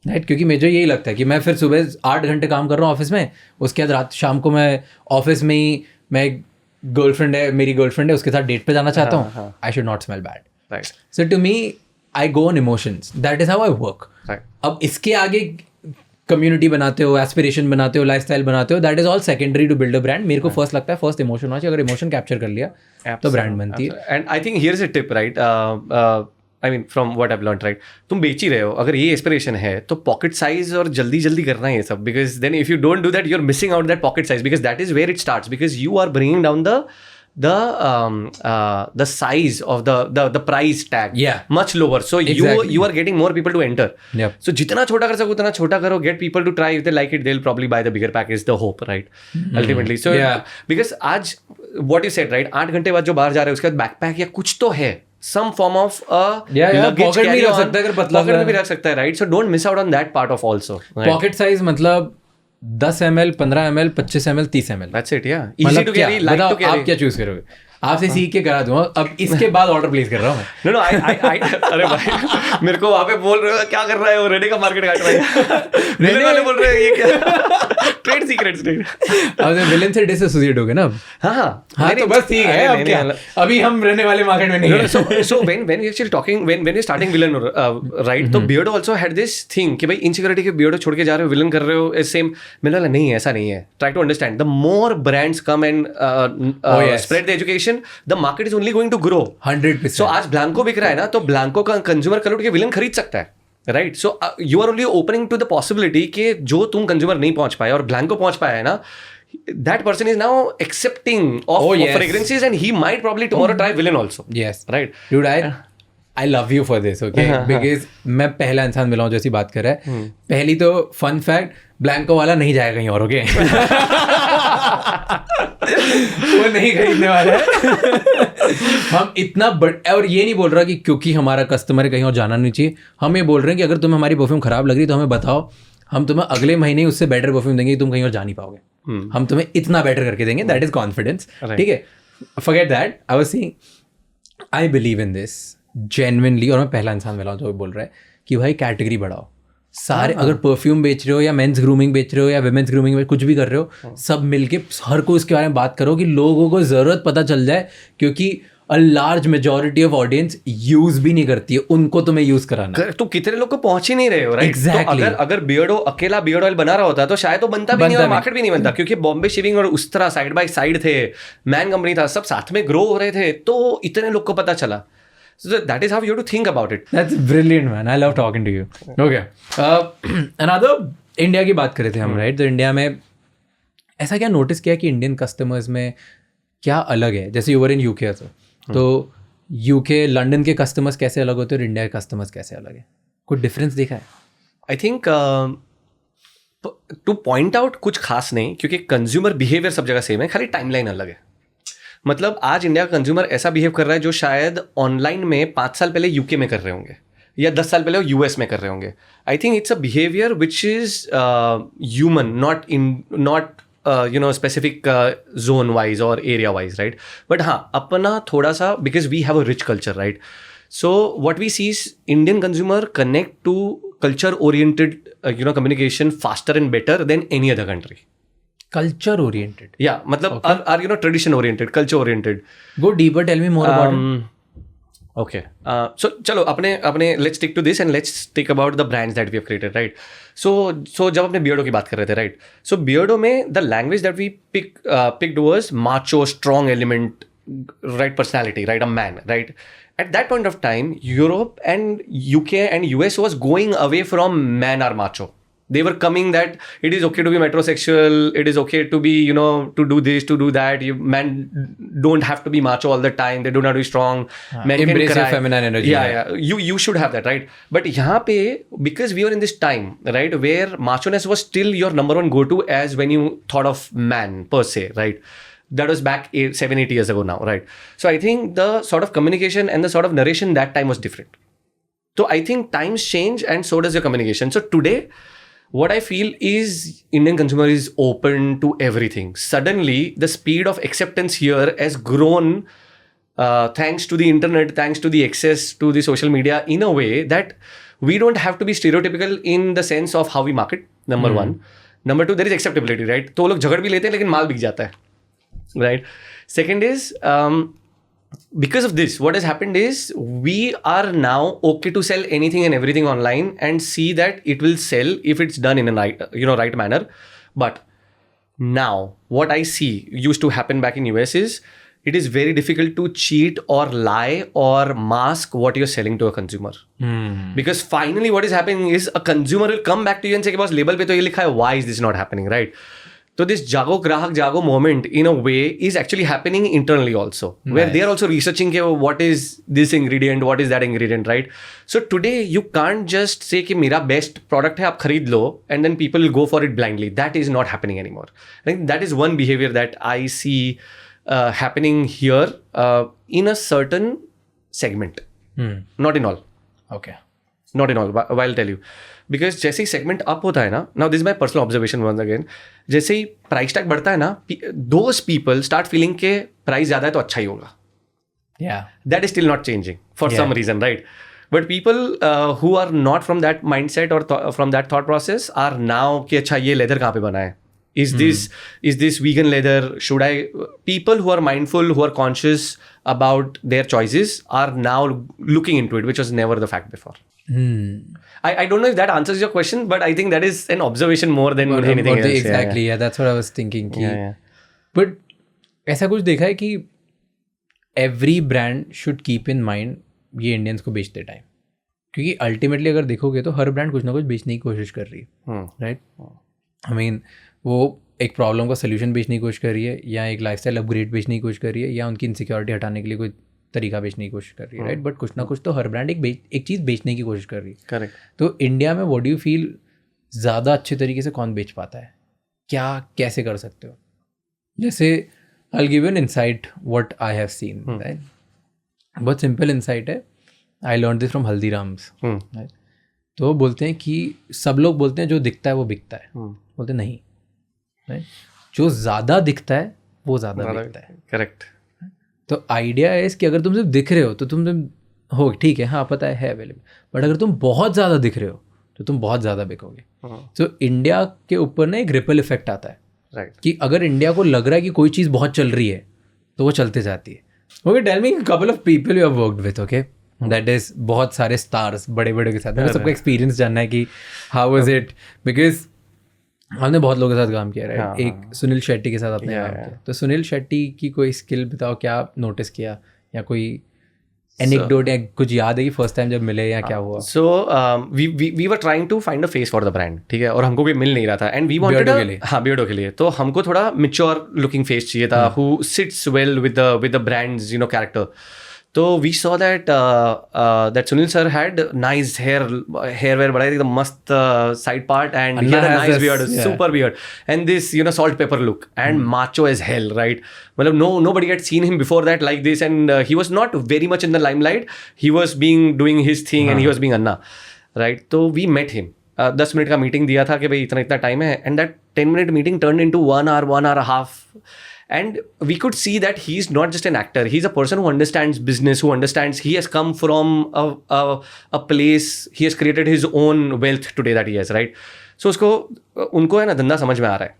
B: राइट, क्योंकि मुझे यही लगता है कि मैं फिर सुबह 8 घंटे काम कर रहा हूँ ऑफिस में, उसके बाद रात शाम को मैं ऑफिस में ही मेरी गर्लफ्रेंड है उसके साथ डेट पे जाना चाहता हूँ. I should not smell bad. So to me I go on emotions, that is how I work. अब इसके आगे कम्युनिटी बनाते हो, एस्पिरेशन बनाते हो, लाइफस्टाइल बनाते हो, that is all secondary to build a brand. मेरे को फर्स्ट लगता है फर्स्ट इमोशन होना चाहिए. अगर इमोशन कैप्चर कर लिया तो ब्रांड बनती है.
A: And I think here is a tip right, I mean from what I learn right, तुम बेच ही रहे हो, अगर ये एस्पिरेशन है तो पॉकेट साइज और जल्दी जल्दी करना है ये सब, because then if you don't do that you are missing out that pocket size, because that is where it starts, because you are bringing down the size of the price tag much lower, so you are getting more people to enter. So jitna chota kar sako utna chota karo, get people to try. If they like it they'll probably buy the bigger pack is the hope right. Ultimately so because आज what you said right, 8 घंटे बाद जो बाहर जा रहे हैं उसके बाद बैकपैक या कुछ तो है, some form of luggage carry on, pocket में भी रख सकता है right, so don't miss out on that part of also.
B: Pocket size मतलब 10 ml, 15 ml, 25 ml, 30 ml.
A: That's it, yeah. Easy to carry, light to carry.
B: आप क्या choose करोगे? आपसे सीख के करा दूंगा. अब इसके बाद ऑर्डर प्लेस कर रहा हूँ मैं.
A: No, अरे भाई मेरे को वहाँ पे बोल रहे हो क्या कर रहा है वो, रेने का मार्केट काट रहा है. रेने वाले बोल रहे हैं ये क्या ट्रेड सीक्रेट्स.
B: अब विलेन से डिसोसिएट हो गए ना. हाँ तो बस ठीक है. अब क्या, अभी हम रेने वाले मार्केट में नहीं है.
A: So when we actually talking when we're starting villain right, तो Beardo also had this thing कि भाई इनसिक्योरिटी के Beardo छोड़ के जा रहे हो, विलन कर रहे हो सेम. मैंने बोला नहीं ऐसा नहीं है. Try to understand, the more brands come and spread the education, the market is only going to grow
B: 100%.
A: So आज ब्लैंको बिक रहा है ना, तो ब्लैंको का कंज्यूमर कल उठ के विलन खरीद सकता है right. So you are only opening to the possibility कि जो तुम कंज्यूमर नहीं पहुंच पाए और ब्लैंको पहुंच पाया है ना, that person is now accepting of fragrances and he might probably tomorrow try villain also.
B: Yes
A: right
B: dude, I love you for this, okay? Because मैं पहला इंसान मिला हूँ जो ऐसी बात कर रहा है. पहली तो फन फैक्ट, ब्लैंको वाला नहीं जाएगा कहीं और, ओके? वो नहीं खरीदने वाला है. हम इतना और ये नहीं बोल रहा कि क्योंकि हमारा कस्टमर है कहीं और जाना नहीं चाहिए. हम ये बोल रहे हैं कि अगर तुम्हें हमारी परफ्यूम खराब लग रही तो हमें बताओ, हम तुम्हें अगले महीने उससे बेटर परफ्यूम देंगे, तुम कहीं और जा नहीं पाओगे. हम तुम्हें इतना बेटर करके देंगे. That is confidence. ठीक है, forget that. I was saying I believe in this genuinely, और मैं पहला इंसान मिला हूँ जो बोल रहा है कि भाई कैटेगरी बढ़ाओ. सारे अगर परफ्यूम बेच रहे हो या मेंस ग्रूमिंग बेच रहे हो या विमेंस ग्रूमिंग में कुछ भी कर रहे हो, सब मिलके हर को इसके बारे में बात करो कि लोगों को ज़रूरत पता चल जाए, क्योंकि a large majority of audience use भी नहीं करती है. उनको तुम्हें यूज कराना.
A: तो कितने लोग को पहुंच ही नहीं रहे हो राइट.
B: Exactly.
A: तो अगर बियर्डो अकेला बियर्ड ऑयल बना रहा होता तो शायद तो बनता भी नहीं और मार्केट भी नहीं बनता, क्योंकि बॉम्बे शेविंग और उस तरह साइड बाय साइड थे, मैन कंपनी था, सब साथ में ग्रो हो रहे थे, तो इतने लोग को पता चला. So that is how you have to think about it.
B: That's brilliant, man. I love talking to you. Okay. Another India की बात कर रहे थे हम, right? तो इंडिया में ऐसा क्या नोटिस किया कि इंडियन कस्टमर्स में क्या अलग है? जैसे यू वर इन यूके तो यूके लंदन के कस्टमर्स कैसे अलग होते हैं और इंडिया के कस्टमर्स कैसे अलग है? कोई डिफरेंस देखा है?
A: I think two point out कुछ खास नहीं, क्योंकि कंज्यूमर बिहेवियर सब जगह सेम है, खाली टाइमलाइन अलग है. मतलब आज इंडिया का कंज्यूमर ऐसा बिहेव कर रहा है जो शायद ऑनलाइन में 5 साल पहले यूके में कर रहे होंगे या 10 साल पहले वो यूएस में कर रहे होंगे. I think it's a behaviour which is human, not specific zone wise और एरिया वाइज राइट. बट हाँ, अपना थोड़ा सा, because we have a rich culture right. So what we see is Indian consumer connect to culture oriented communication faster and better than any other country.
B: Culture oriented.
A: Yeah, मतलब are tradition oriented, culture oriented.
B: Go deeper. Tell me more about it.
A: Okay. So चलो अपने let's stick to this and let's speak about the brands that we have created, right? So जब अपने Beardo की बात कर रहे थे, right? So Beardo में the language that we picked was macho, strong element, right personality, right, a man, right? At that point of time, Europe and UK and US was going away from man or macho. They were coming that it is okay to be metrosexual, it is okay to be, to do this, to do that. Men don't have to be macho all the time, they don't have to be strong. Men
B: Embrace
A: can
B: your
A: cry.
B: feminine energy.
A: Yeah. You should have that, right? But यहाँ पे, because we were in this time, right, where macho-ness was still your number one go-to as when you thought of man per se, right? That was back 7-8 years ago now, right? So I think the sort of communication and the sort of narration that time was different. So I think times change and so does your communication. So today, what I feel is Indian consumer is open to everything. Suddenly, the speed of acceptance here has grown thanks to the internet, thanks to the access to the social media in a way that we don't have to be stereotypical in the sense of how we market, number one. Number two, there is acceptability, right? तो वो लोग झगड़ भी लेते हैं लेकिन माल बिक जाता है, right? Second is, because of this, what has happened is we are now okay to sell anything and everything online and see that it will sell if it's done in a right manner. But now what I see used to happen back in US is it is very difficult to cheat or lie or mask what you're selling to a consumer. Because finally what is happening is a consumer will come back to you and say, boss, label pe to ye likha hai, why is this not happening, right? So this jago grahak jago moment in a way is actually happening internally also, where they are also researching what is this ingredient, what is that ingredient, right? So today you can't just say कि मेरा best product है आप खरीद लो and then people will go for it blindly. That is not happening anymore. I think that is one behavior that I see happening here in a certain segment. Not in all.
B: Okay.
A: Not in all. I'll tell you. Because जैसे ही segment up होता है ना, now this my personal observation once again, जैसे ही price tag बढ़ता है ना, those people start feeling के प्राइस ज़्यादा है तो अच्छा ही होगा. That is still not changing for some reason, right? But people who are not from that mindset और from that thought process are now कि अच्छा ये लेदर कहाँ पे बना है, is this vegan leather, should I, people who are mindful, who are conscious about their choices are now looking into it, which was never the fact before. I don't know if that answers your question, but I think that is an observation more than anything else.
B: Exactly, yeah, that's what I was thinking. But ऐसा कुछ देखा है कि every brand should keep in mind ये Indians को बेचते time, क्योंकि ultimately अगर देखोगे तो हर ब्रांड कुछ ना कुछ बेचने की कोशिश कर रही है, राइट? आई मीन वो एक प्रॉब्लम का सोल्यूशन बेचने की कोशिश कर रही है, या एक लाइफस्टाइल अपग्रेड बेचने की कोशिश कर रही है, या उनकी इनसिक्योरिटी हटाने के लिए कोई तरीका बेचने की कोशिश कर रही है, राइट? बट कुछ ना कुछ तो हर ब्रांड एक चीज़ बेचने की कोशिश कर रही है.
A: करेक्ट.
B: तो इंडिया में व्हाट डू यू फील ज़्यादा अच्छे तरीके से कौन बेच पाता है, क्या कैसे कर सकते हो? जैसे I will give you an insight what I have seen, right? बहुत सिंपल इनसाइट है. I learn this from Haldiram's, right? तो बोलते हैं कि सब लोग बोलते हैं जो दिखता है वो बिकता है. बोलते नहीं, राइट? जो ज़्यादा दिखता है वो ज़्यादा बिकता है.
A: करेक्ट.
B: तो आइडिया है कि अगर तुम सिर्फ दिख रहे हो तो तुम हो ठीक है, हाँ पता है अवेलेबल, बट अगर तुम बहुत ज़्यादा दिख रहे हो तो तुम बहुत ज़्यादा बिकोगे. तो इंडिया के ऊपर ना एक रिपल इफेक्ट आता है,
A: राइट?
B: कि अगर इंडिया को लग रहा है कि कोई चीज़ बहुत चल रही है तो वो चलते जाती है. Okay, tell me couple of people you have worked with, okay, that is बहुत सारे स्टार्स बड़े बड़े के साथ. मेरे सबका एक्सपीरियंस जानना है कि हाउ वाज इट, बिकॉज हमने बहुत लोगों के साथ काम किया, राइट? एक सुनील शेट्टी के साथ आपने काम किया, तो सुनील शेट्टी की कोई स्किल बताओ, क्या नोटिस किया, या कोई एनेक्डोट या कुछ याद है कि फर्स्ट टाइम जब मिले या क्या हुआ?
A: So we were trying to find a face for the brand, ठीक है, और हमको कोई मिल नहीं रहा था, एंड वी वांटेड, हाँ, बियर्डो के लिए तो हमको थोड़ा मैच्योर लुकिंग फेस चाहिए था, who sits well with the brands character. So we saw that Sunil sir had nice hair were bada ekdam mast side part, and he had a nice beard, super beard, and this salt pepper look, and macho as hell, right? Well, nobody had seen him before that like this, and he was not very much in the limelight. He was doing his thing, and he was being Anna, right? So we met him. 10 minute का meeting दिया था कि भाई इतना time है, and that 10-minute meeting turned into 1 hour, 1 hour and a half. And we could see that he's not just an actor. He's a person who understands business, who understands he has come from a place, he has created his own wealth today that he has, right? So उनको है ना धंधा समझ में आ रहा है.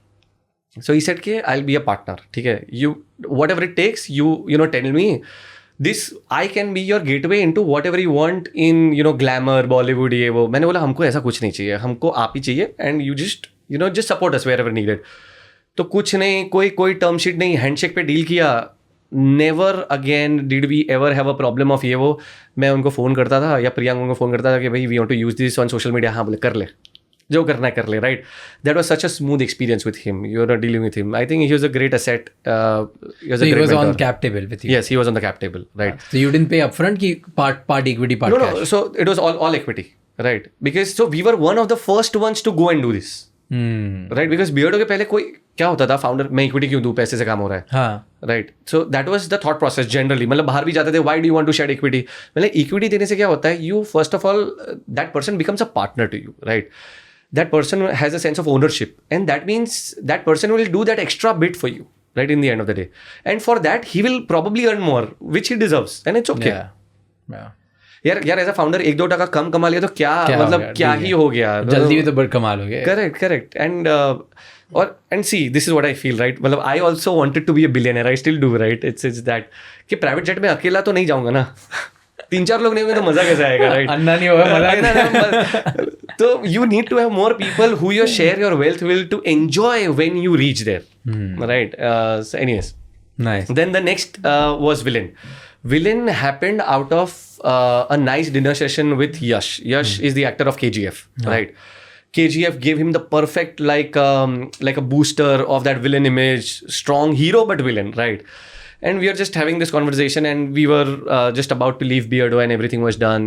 A: So he said कि I'll be a partner, ठीक है, you whatever it takes, you tell me this, I can be your gateway into whatever you want in glamour, Bollywood, ये वो. मैंने बोला हमको ऐसा कुछ नहीं चाहिए, हमको आप ही चाहिए, and you just support us wherever needed. तो कुछ नहीं, कोई टर्म शीट नहीं, हैंडशेक पे डील किया, never again did we ever have a problem of ये वो मैं उनको फ़ोन करता था या प्रियांक उनको फ़ोन करता था कि भाई we want to use this on social media, हाँ बोले कर ले जो करना है कर ले, right? That was such a smooth experience with him. You're not dealing with him. I think he was a great asset. He was a great mentor.
B: On cap table with you.
A: Yes, he was on the cap table, right?
B: So you didn't pay upfront ki part equity, part cash?
A: No. So it was all equity, right? Because so we were one of the first ones to go and do this, right? Because Beardo के पहले कोई क्या होता था founder मैं equity क्यों दूं, पैसे से काम हो रहा है,
B: हाँ,
A: right? So that was the thought process generally. मतलब बाहर भी जाते थे, why do you want to share equity? मतलब इक्विटी देने से क्या होता है, you first of all that person becomes a partner to you, right? That person has a sense of ownership, and that means that person will do that extra bit for you, right? In the end of the day, and for that he will probably earn more, which he deserves, and it's okay.
B: Yeah.
A: यार as a founder 1-2 टका कम कमा लिया तो क्या मतलब क्या ही हो गया,
B: जल्दी भी तो बड़ कमाल हो गया.
A: Correct. And see this is what I feel, right? मतलब I also wanted to be a billionaire, I still do, right? It's that कि प्राइवेट जेट में अकेला तो नहीं जाऊंगा ना. 3-4 लोग नहीं होंगे तो मजा कैसे आएगा, राइट? अन्ना नहीं होगा मजा. तो you need to have more people who you share your wealth will to enjoy when you reach there, right? So anyways,
B: nice.
A: Then the next was Villain. Villain happened out of a nice dinner session with Yash. Yash is the actor of KGF, right? KGF gave him the perfect like a booster of that villain image, strong hero but villain, right? And we are just having this conversation, and we were just about to leave Beardo, and everything was done.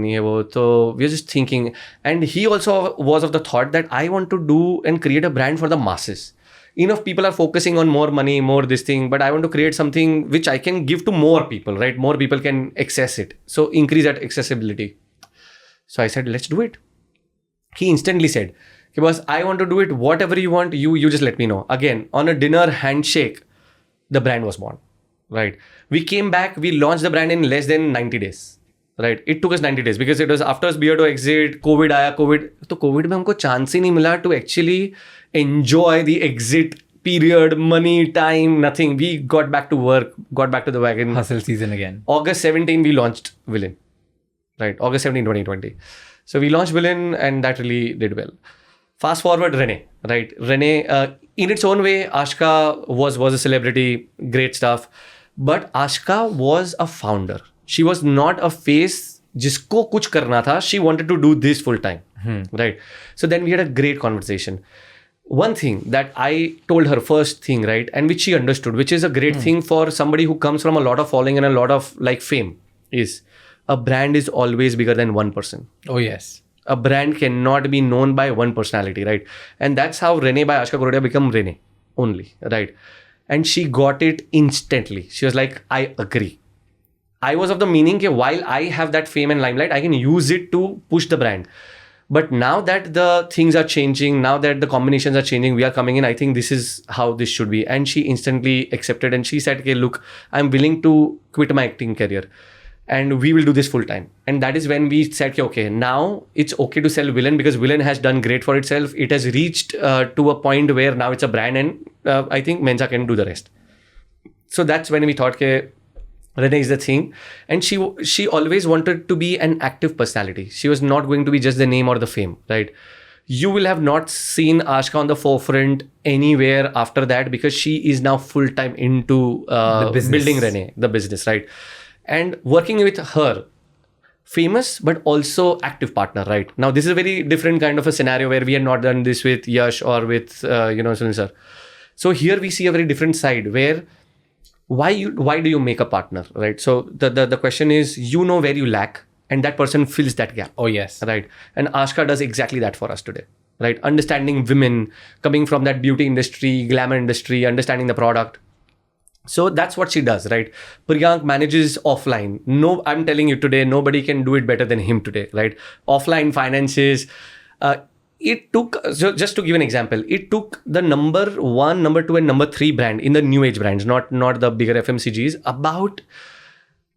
A: So we were just thinking, and he also was of the thought that I want to do and create a brand for the masses. Enough people are focusing on more money, more this thing, but I want to create something which I can give to more people, right? More people can access it. So increase that accessibility. So I said, let's do it. He instantly said, because I want to do it, whatever you want, you just let me know. Again, on a dinner handshake, the brand was born. Right. We came back, we launched the brand in less than 90 days. Right. It took us 90 days because it was after Beardo exit, COVID आया, तो COVID में हमको chance ही नहीं मिला to actually enjoy the exit period, money, time, nothing. We got back to work, got back to the wagon.
B: Hustle season again.
A: August 17, we launched Villain. Right. August 17, 2020. So we launched Villain, and that really did well. Fast forward, Renee. Right. Renee, in its own way, Ashka was a celebrity, great stuff. But Ashka was a founder. She was not a face जिसको कुछ करना था. She wanted to do this full time, right? So then we had a great conversation. One thing that I told her first thing, right, and which she understood, which is a great thing for somebody who comes from a lot of following and a lot of like fame, is a brand is always bigger than one person.
B: Oh yes.
A: A brand cannot be known by one personality, right? And that's how Renee by Ashka Korodia become Renee only, right? And she got it instantly. She was like, I agree. I was of the meaning that while I have that fame and limelight, I can use it to push the brand. But now that the things are changing, now that the combinations are changing, we are coming in, I think this is how this should be. And she instantly accepted, and she said, okay, look, I'm willing to quit my acting career, and we will do this full time. And that is when we said, okay, now it's okay to sell Villain, because Villain has done great for itself. It has reached to a point where now it's a brand, and I think Mensa can do the rest. So that's when we thought, okay, Renee is the thing. And she always wanted to be an active personality. She was not going to be just the name or the fame, right? You will have not seen Ashka on the forefront anywhere after that, because she is now full-time into building Renee, the business, right? And working with her, famous but also active partner, right? Now this is a very different kind of a scenario where we had not done this with Yash or with Suniel sir. So here we see a very different side where why do you make a partner, right? So the question is, where you lack, and that person fills that gap.
B: Oh yes.
A: Right. And Ashka does exactly that for us today, right? Understanding women, coming from that beauty industry, glamour industry, understanding the product. So that's what she does, right? Priyank manages offline. No, I'm telling you today, nobody can do it better than him today, right? Offline finances. It took, so just to give an example, it took the number 1, number 2, and number 3 brand in the new age brands, not the bigger FMCGs, about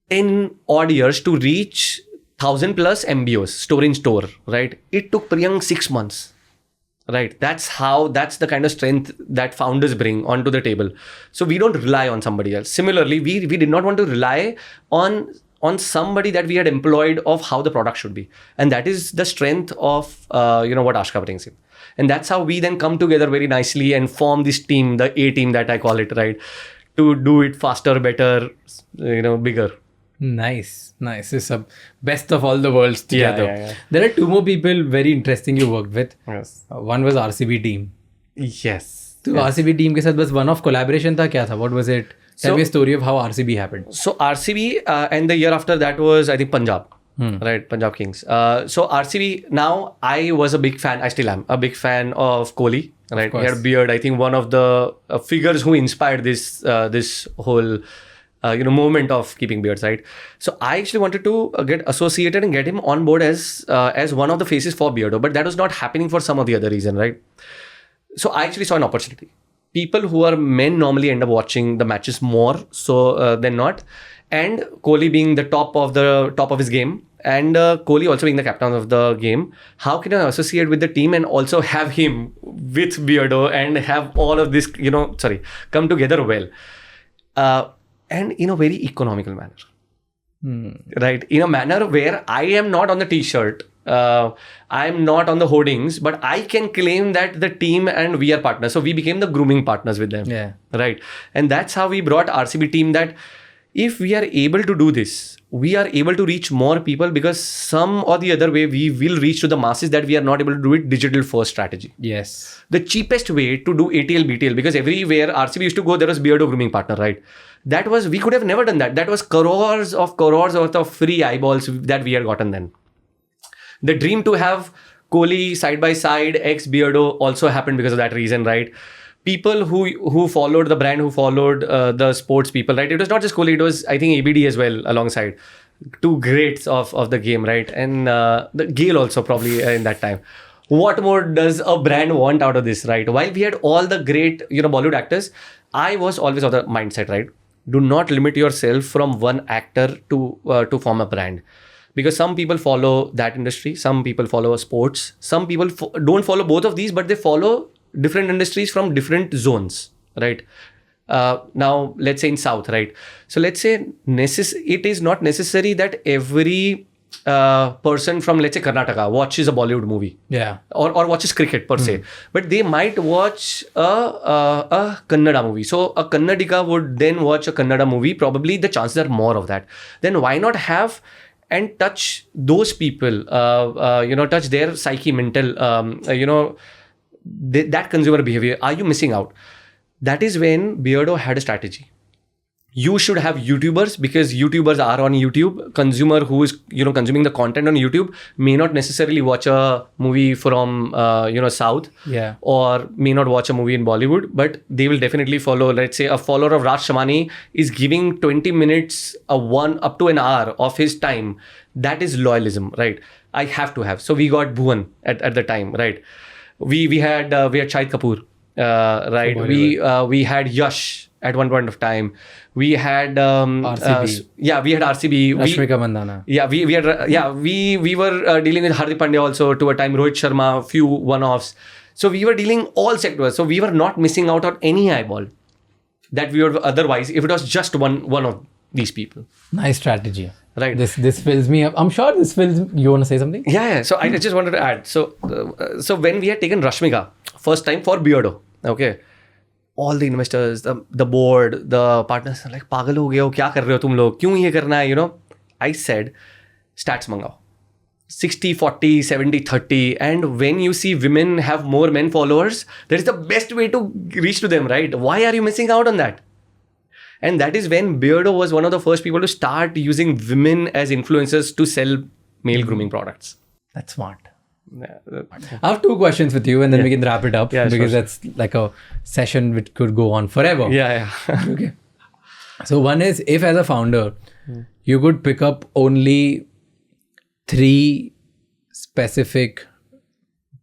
A: 10 odd years to reach 1,000 plus MBOs, store in store, right? It took Priyank 6 months. Right. That's the kind of strength that founders bring onto the table. So we don't rely on somebody else. Similarly, we did not want to rely on somebody that we had employed of how the product should be. And that is the strength of, what Ashka brings in. And that's how we then come together very nicely and form this team, the A team that I call it, right? to do it faster, better, bigger.
B: Nice. It's a best of all the worlds together.
A: Yeah.
B: There are two more people very interesting you worked with.
A: Yes.
B: One was RCB team.
A: Yes.
B: तो RCB team के साथ बस one off collaboration था क्या था? What was it? Tell me a story of how RCB happened.
A: So RCB and the year after that was I think Punjab. Right, Punjab Kings. So RCB, now I was a big fan, I still am a big fan of Kohli. Right, he had a beard. I think one of the figures who inspired this whole movement of keeping beards. Right, so I actually wanted to get associated and get him on board as one of the faces for Beardo, but that was not happening for some of the other reason. Right, so I actually saw an opportunity. People who are men normally end up watching the matches more so than not, and Kohli being the top of his game, and Kohli also being the captain of the game, how can I associate with the team and also have him with Beardo and have all of this, come together well, and in a very economical manner, right? In a manner where I am not on the T-shirt, I'm not on the hoardings, but I can claim that the team and we are partners. So we became the grooming partners with them, right? And that's how we brought RCB team, that if we are able to do this, we are able to reach more people, because some or the other way we will reach to the masses that we are not able to do it digital first strategy.
B: Yes.
A: The cheapest way to do ATL, BTL, because everywhere RCB used to go, there was Beardo grooming partner, right? That was, we could have never done that. That was crores worth of free eyeballs that we had gotten then. The dream to have Kohli side by side, ex Beardo, also happened because of that reason, right? People who followed the brand, who followed the sports people, right? It was not just Kohli, it was, I think, ABD as well alongside. Two greats of the game, right? And the Gale also probably in that time. What more does a brand want out of this, right? While we had all the great, Bollywood actors, I was always of the mindset, right? Do not limit yourself from one actor to form a brand. Because some people follow that industry, some people follow sports, some people don't follow both of these, but they follow different industries from different zones, right? Now, let's say in South, right? So let's say it is not necessary that every person from, let's say, Karnataka watches a Bollywood movie.
B: Yeah.
A: Or watches cricket per se. But they might watch a Kannada movie. So a Kannadika would then watch a Kannada movie. Probably the chances are more of that. Then why not have and touch those people, touch their psyche, mental, that consumer behavior. Are you missing out? That is when Beardo had a strategy. You should have YouTubers, because YouTubers are on YouTube. Consumer who is, consuming the content on YouTube may not necessarily watch a movie from, South.
B: Yeah.
A: Or may not watch a movie in Bollywood, but they will definitely follow. Let's say a follower of Raj Shamani is giving 20 minutes, up to an hour of his time. That is loyalism, right? I have to have. So we got Bhuvan at the time, right? We had Shahid Kapoor, right? We had Yash at one point of time. We had
B: RCB.
A: We had RCB.
B: Rashmika Mandanna.
A: We were dealing with Hardik Pandya also to a time. Rohit Sharma, few one-offs. So we were dealing all sectors. So we were not missing out on any eyeball that we would otherwise if it was just one of these people.
B: Nice strategy.
A: Right.
B: This fills me up. I'm sure this fills. You want to say something?
A: Yeah. So I just wanted to add. So when we had taken Rashmika first time for Beardo, okay, all the investors, the board, the partners are like, पागल हो गए हो, क्या कर रहे हो तुम लोग, क्यों ये करना है, I said, stats मंगाओ, 60, 40, 70, 30, and when you see women have more men followers, that is the best way to reach to them, right? Why are you missing out on that? And that is when Beardo was one of the first people to start using women as influencers to sell male grooming products.
B: That's smart. I have two questions with you, and then we can wrap it up, because that's like a session which could go on forever. Okay. So one is, if as a founder, you could pick up only 3 specific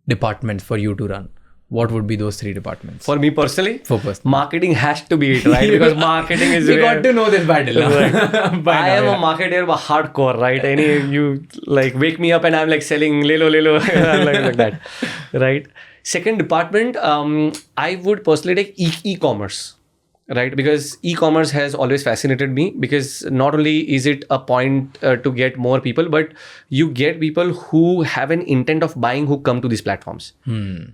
B: departments for you to run, what would be those 3 departments?
A: For me personally?
B: For personally.
A: Marketing has to be it, right? Because marketing is...
B: We got to know this battle.
A: I am a marketer hardcore, right? You like wake me up and I'm like selling lelo, like that, right? Second department, I would personally take e-commerce, right? Because e-commerce has always fascinated me, because not only is it a point to get more people, but you get people who have an intent of buying who come to these platforms.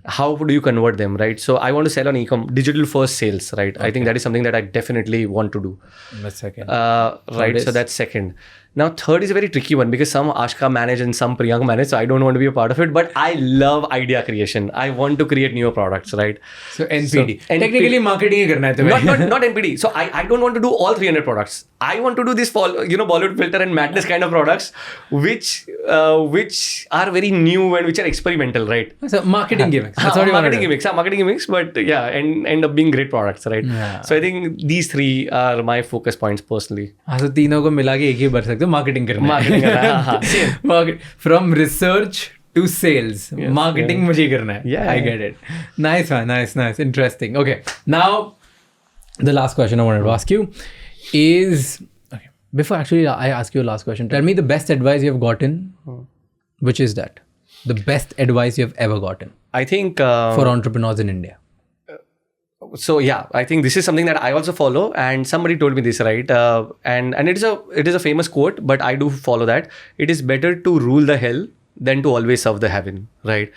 A: How do you convert them, right? So I want to sell on e-com, digital first sales, right? I think that is something that I definitely want to do.
B: That's second.
A: Right, so that's second. Now third is a very tricky one, because some Ashka manage and some Priyanka manage, so I don't want to be a part of it, but I love idea creation. I want to create newer products, right?
B: So NPD. Technically marketing ही करना है तुम्हें.
A: Not NPD. So I don't want to do all 300 products. I want to do this Bollywood filter and madness kind of products, which are very new and which are experimental, right?
B: So marketing gimmicks. That's what you
A: marketing gimmicks. Marketing gimmicks, but yeah, and end up being great products, right?
B: Yeah.
A: So I think these three are my focus points personally.
B: हाँ, so तीनों को मिला के एक ही भर सकते हो, marketing करना है.
A: Marketing करना है, हाँ, same.
B: From research to sales, marketing मुझे ही करना है.
A: Yeah,
B: I get it. Nice one, nice, interesting. Okay, now the last question I wanted to ask you is, okay, before actually I ask you a last question, tell me the best advice you have gotten. Which is that? The best advice you have ever gotten
A: I think
B: for entrepreneurs in India.
A: So yeah, I think this is something that I also follow, and somebody told me this, right? And it is a famous quote, but I do follow that. It is better to rule the hell than to always serve the heaven, right?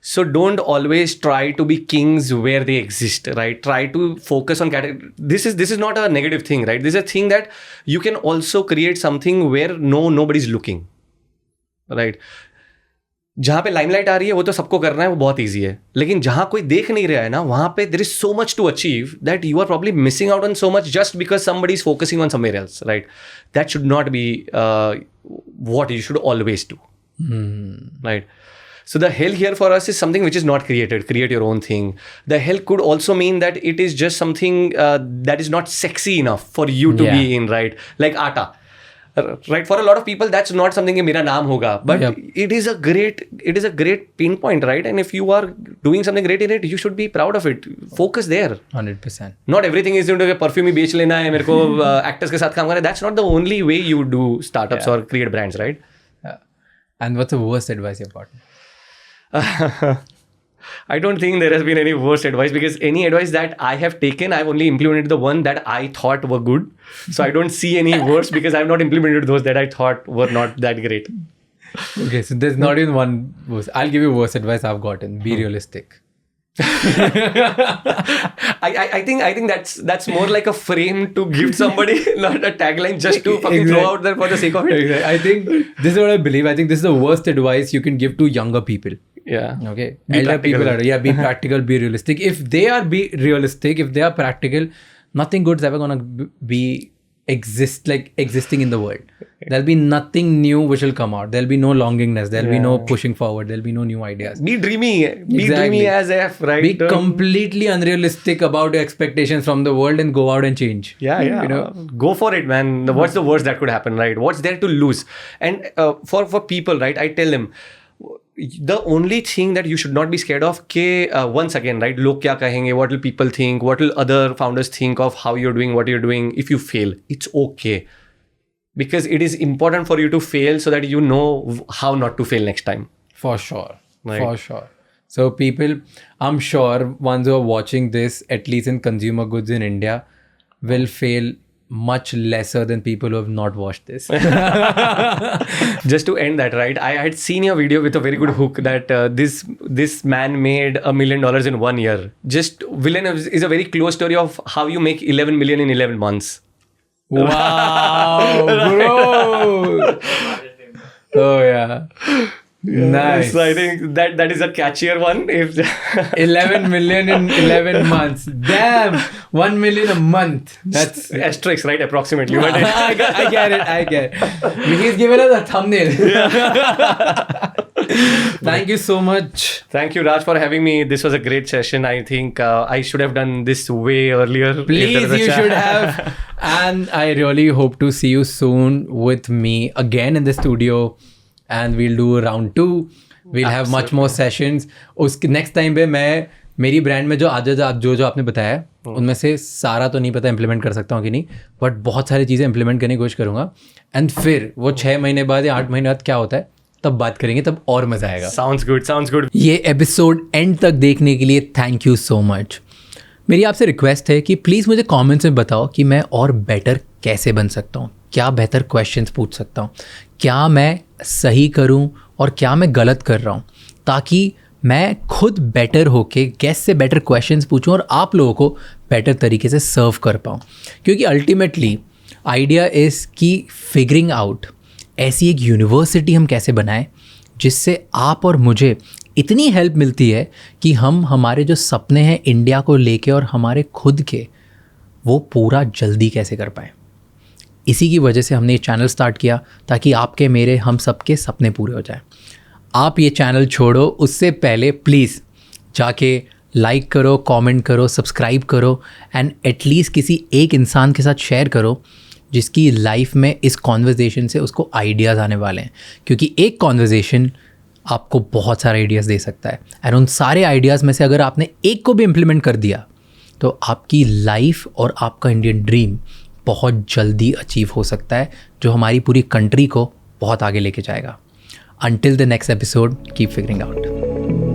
A: So don't always try to be kings where they exist, right? Try to focus on this is not a negative thing, right? This is a thing that you can also create something where nobody's looking, right? जहाँ पे limelight आ रही है वो तो सबको करना है, वो बहुत ईजी है, लेकिन जहाँ कोई देख नहीं रहा है ना, वहाँ पे there is so much to achieve that you are probably missing out on so much just because somebody is focusing on somewhere else, right? That should not be what you should always do, right? So the hell here for us is something which is not created. Create your own thing. The hell could also mean that it is just something that is not sexy enough for you to be in, right? Like atta. Right, for a lot of people that's not something कि मेरा नाम होगा, but it is a great pinpoint, right? And if you are doing something great in it, you should be proud of it. Focus there.
B: 100%.
A: Not everything is into perfume ही बेच लेना है, मेरे को actors के साथ काम करना है. That's not the only way you do startups or create brands, right?
B: And what's the worst advice you've gotten?
A: I don't think there has been any worst advice, because any advice that I have taken, I've only implemented the one that I thought were good. So I don't see any worst because I've not implemented those that I thought were not that great.
B: Okay, so there's not even one worst. I'll give you worst advice I've gotten. Be realistic.
A: I think that's more like a frame to give somebody, not a tagline just to fucking throw out there for the sake of it.
B: Exactly. I think this is what I believe. I think this is the worst advice you can give to younger people.
A: Yeah.
B: Okay.
A: Be
B: Elder
A: practical.
B: people are, be practical, be realistic. If they are realistic, if they are practical, nothing good is ever gonna existing in the world. There'll be nothing new which will come out. There'll be no longingness. There'll be no pushing forward. There'll be no new ideas.
A: Be dreamy. Be dreamy as F, right?
B: Be completely unrealistic about your expectations from the world and go out and change.
A: Yeah. You know, go for it, man. What's the worst that could happen, right? What's there to lose? And for people, right, I tell them, the only thing that you should not be scared of, once again, right, log kya kahenge, what will people think, what will other founders think of how you're doing what you're doing. If you fail, it's okay, because it is important for you to fail so that you know how not to fail next time.
B: For sure.
A: Right.
B: For sure. So people, I'm sure ones who are watching this, at least in consumer goods in India, will fail much lesser than people who have not watched this.
A: Just to end that, right, I had seen your video with a very good hook that this man made $1 million in 1 year. Just Villain is a very close story of how you make 11 million in 11 months.
B: Wow, bro. Oh yeah. Nice.
A: So I think that is a catchier one. If
B: 11 million in 11 months. Damn. 1 million a month. That's
A: asterisk, right? Approximately.
B: I get it. He's given us a thumbnail. Thank you so much.
A: Thank you, Raj, for having me. This was a great session. I think I should have done this way earlier.
B: Please, you should have. And I really hope to see you soon with me again in the studio. And we'll do round 2. We'll have much more sessions. उसके next time पे मैं मेरी brand में जो आपने बताया उनमें से सारा तो नहीं पता इम्प्लीमेंट कर सकता हूँ कि नहीं, बट बहुत सारी चीज़ें इम्प्लीमेंट करने की कोशिश करूँगा. एंड फिर वो 6 महीने बाद या 8 महीने बाद क्या होता है तब बात करेंगे, तब और मज़ा आएगा.
A: Sounds good.
B: ये एपिसोड एंड तक देखने के लिए थैंक यू सो मच. मेरी आपसे रिक्वेस्ट है कि प्लीज़ मुझे कमेंट्स में बताओ कि मैं और बेटर कैसे बन सकता हूँ, क्या बेहतर क्वेश्चंस पूछ सकता हूँ, क्या मैं सही करूँ और क्या मैं गलत कर रहा हूँ, ताकि मैं खुद बेटर होके गेस्ट से बेटर क्वेश्चंस पूछूं और आप लोगों को बेटर तरीके से सर्व कर पाऊँ। क्योंकि अल्टीमेटली आइडिया इज़ कि फिगरिंग आउट ऐसी एक यूनिवर्सिटी हम कैसे बनाएं जिससे आप और मुझे इतनी हेल्प मिलती है कि हम हमारे जो सपने हैं इंडिया को लेके और हमारे खुद के, वो पूरा जल्दी कैसे कर पाएँ। इसी की वजह से हमने ये चैनल स्टार्ट किया ताकि आपके मेरे हम सबके सपने पूरे हो जाएं। आप ये चैनल छोड़ो उससे पहले प्लीज़ जाके लाइक करो, कमेंट करो, सब्सक्राइब करो एंड एटलीस्ट किसी एक इंसान के साथ शेयर करो जिसकी लाइफ में इस कॉन्वर्जेसन से उसको आइडियाज़ आने वाले हैं। क्योंकि एक कॉन्वर्जेसन आपको बहुत सारे आइडियाज़ दे सकता है एंड उन सारे आइडियाज़ में से अगर आपने एक को भी इम्प्लीमेंट कर दिया तो आपकी लाइफ और आपका इंडियन ड्रीम बहुत जल्दी अचीव हो सकता है, जो हमारी पूरी कंट्री को बहुत आगे लेके जाएगा। Until the next episode, keep figuring out.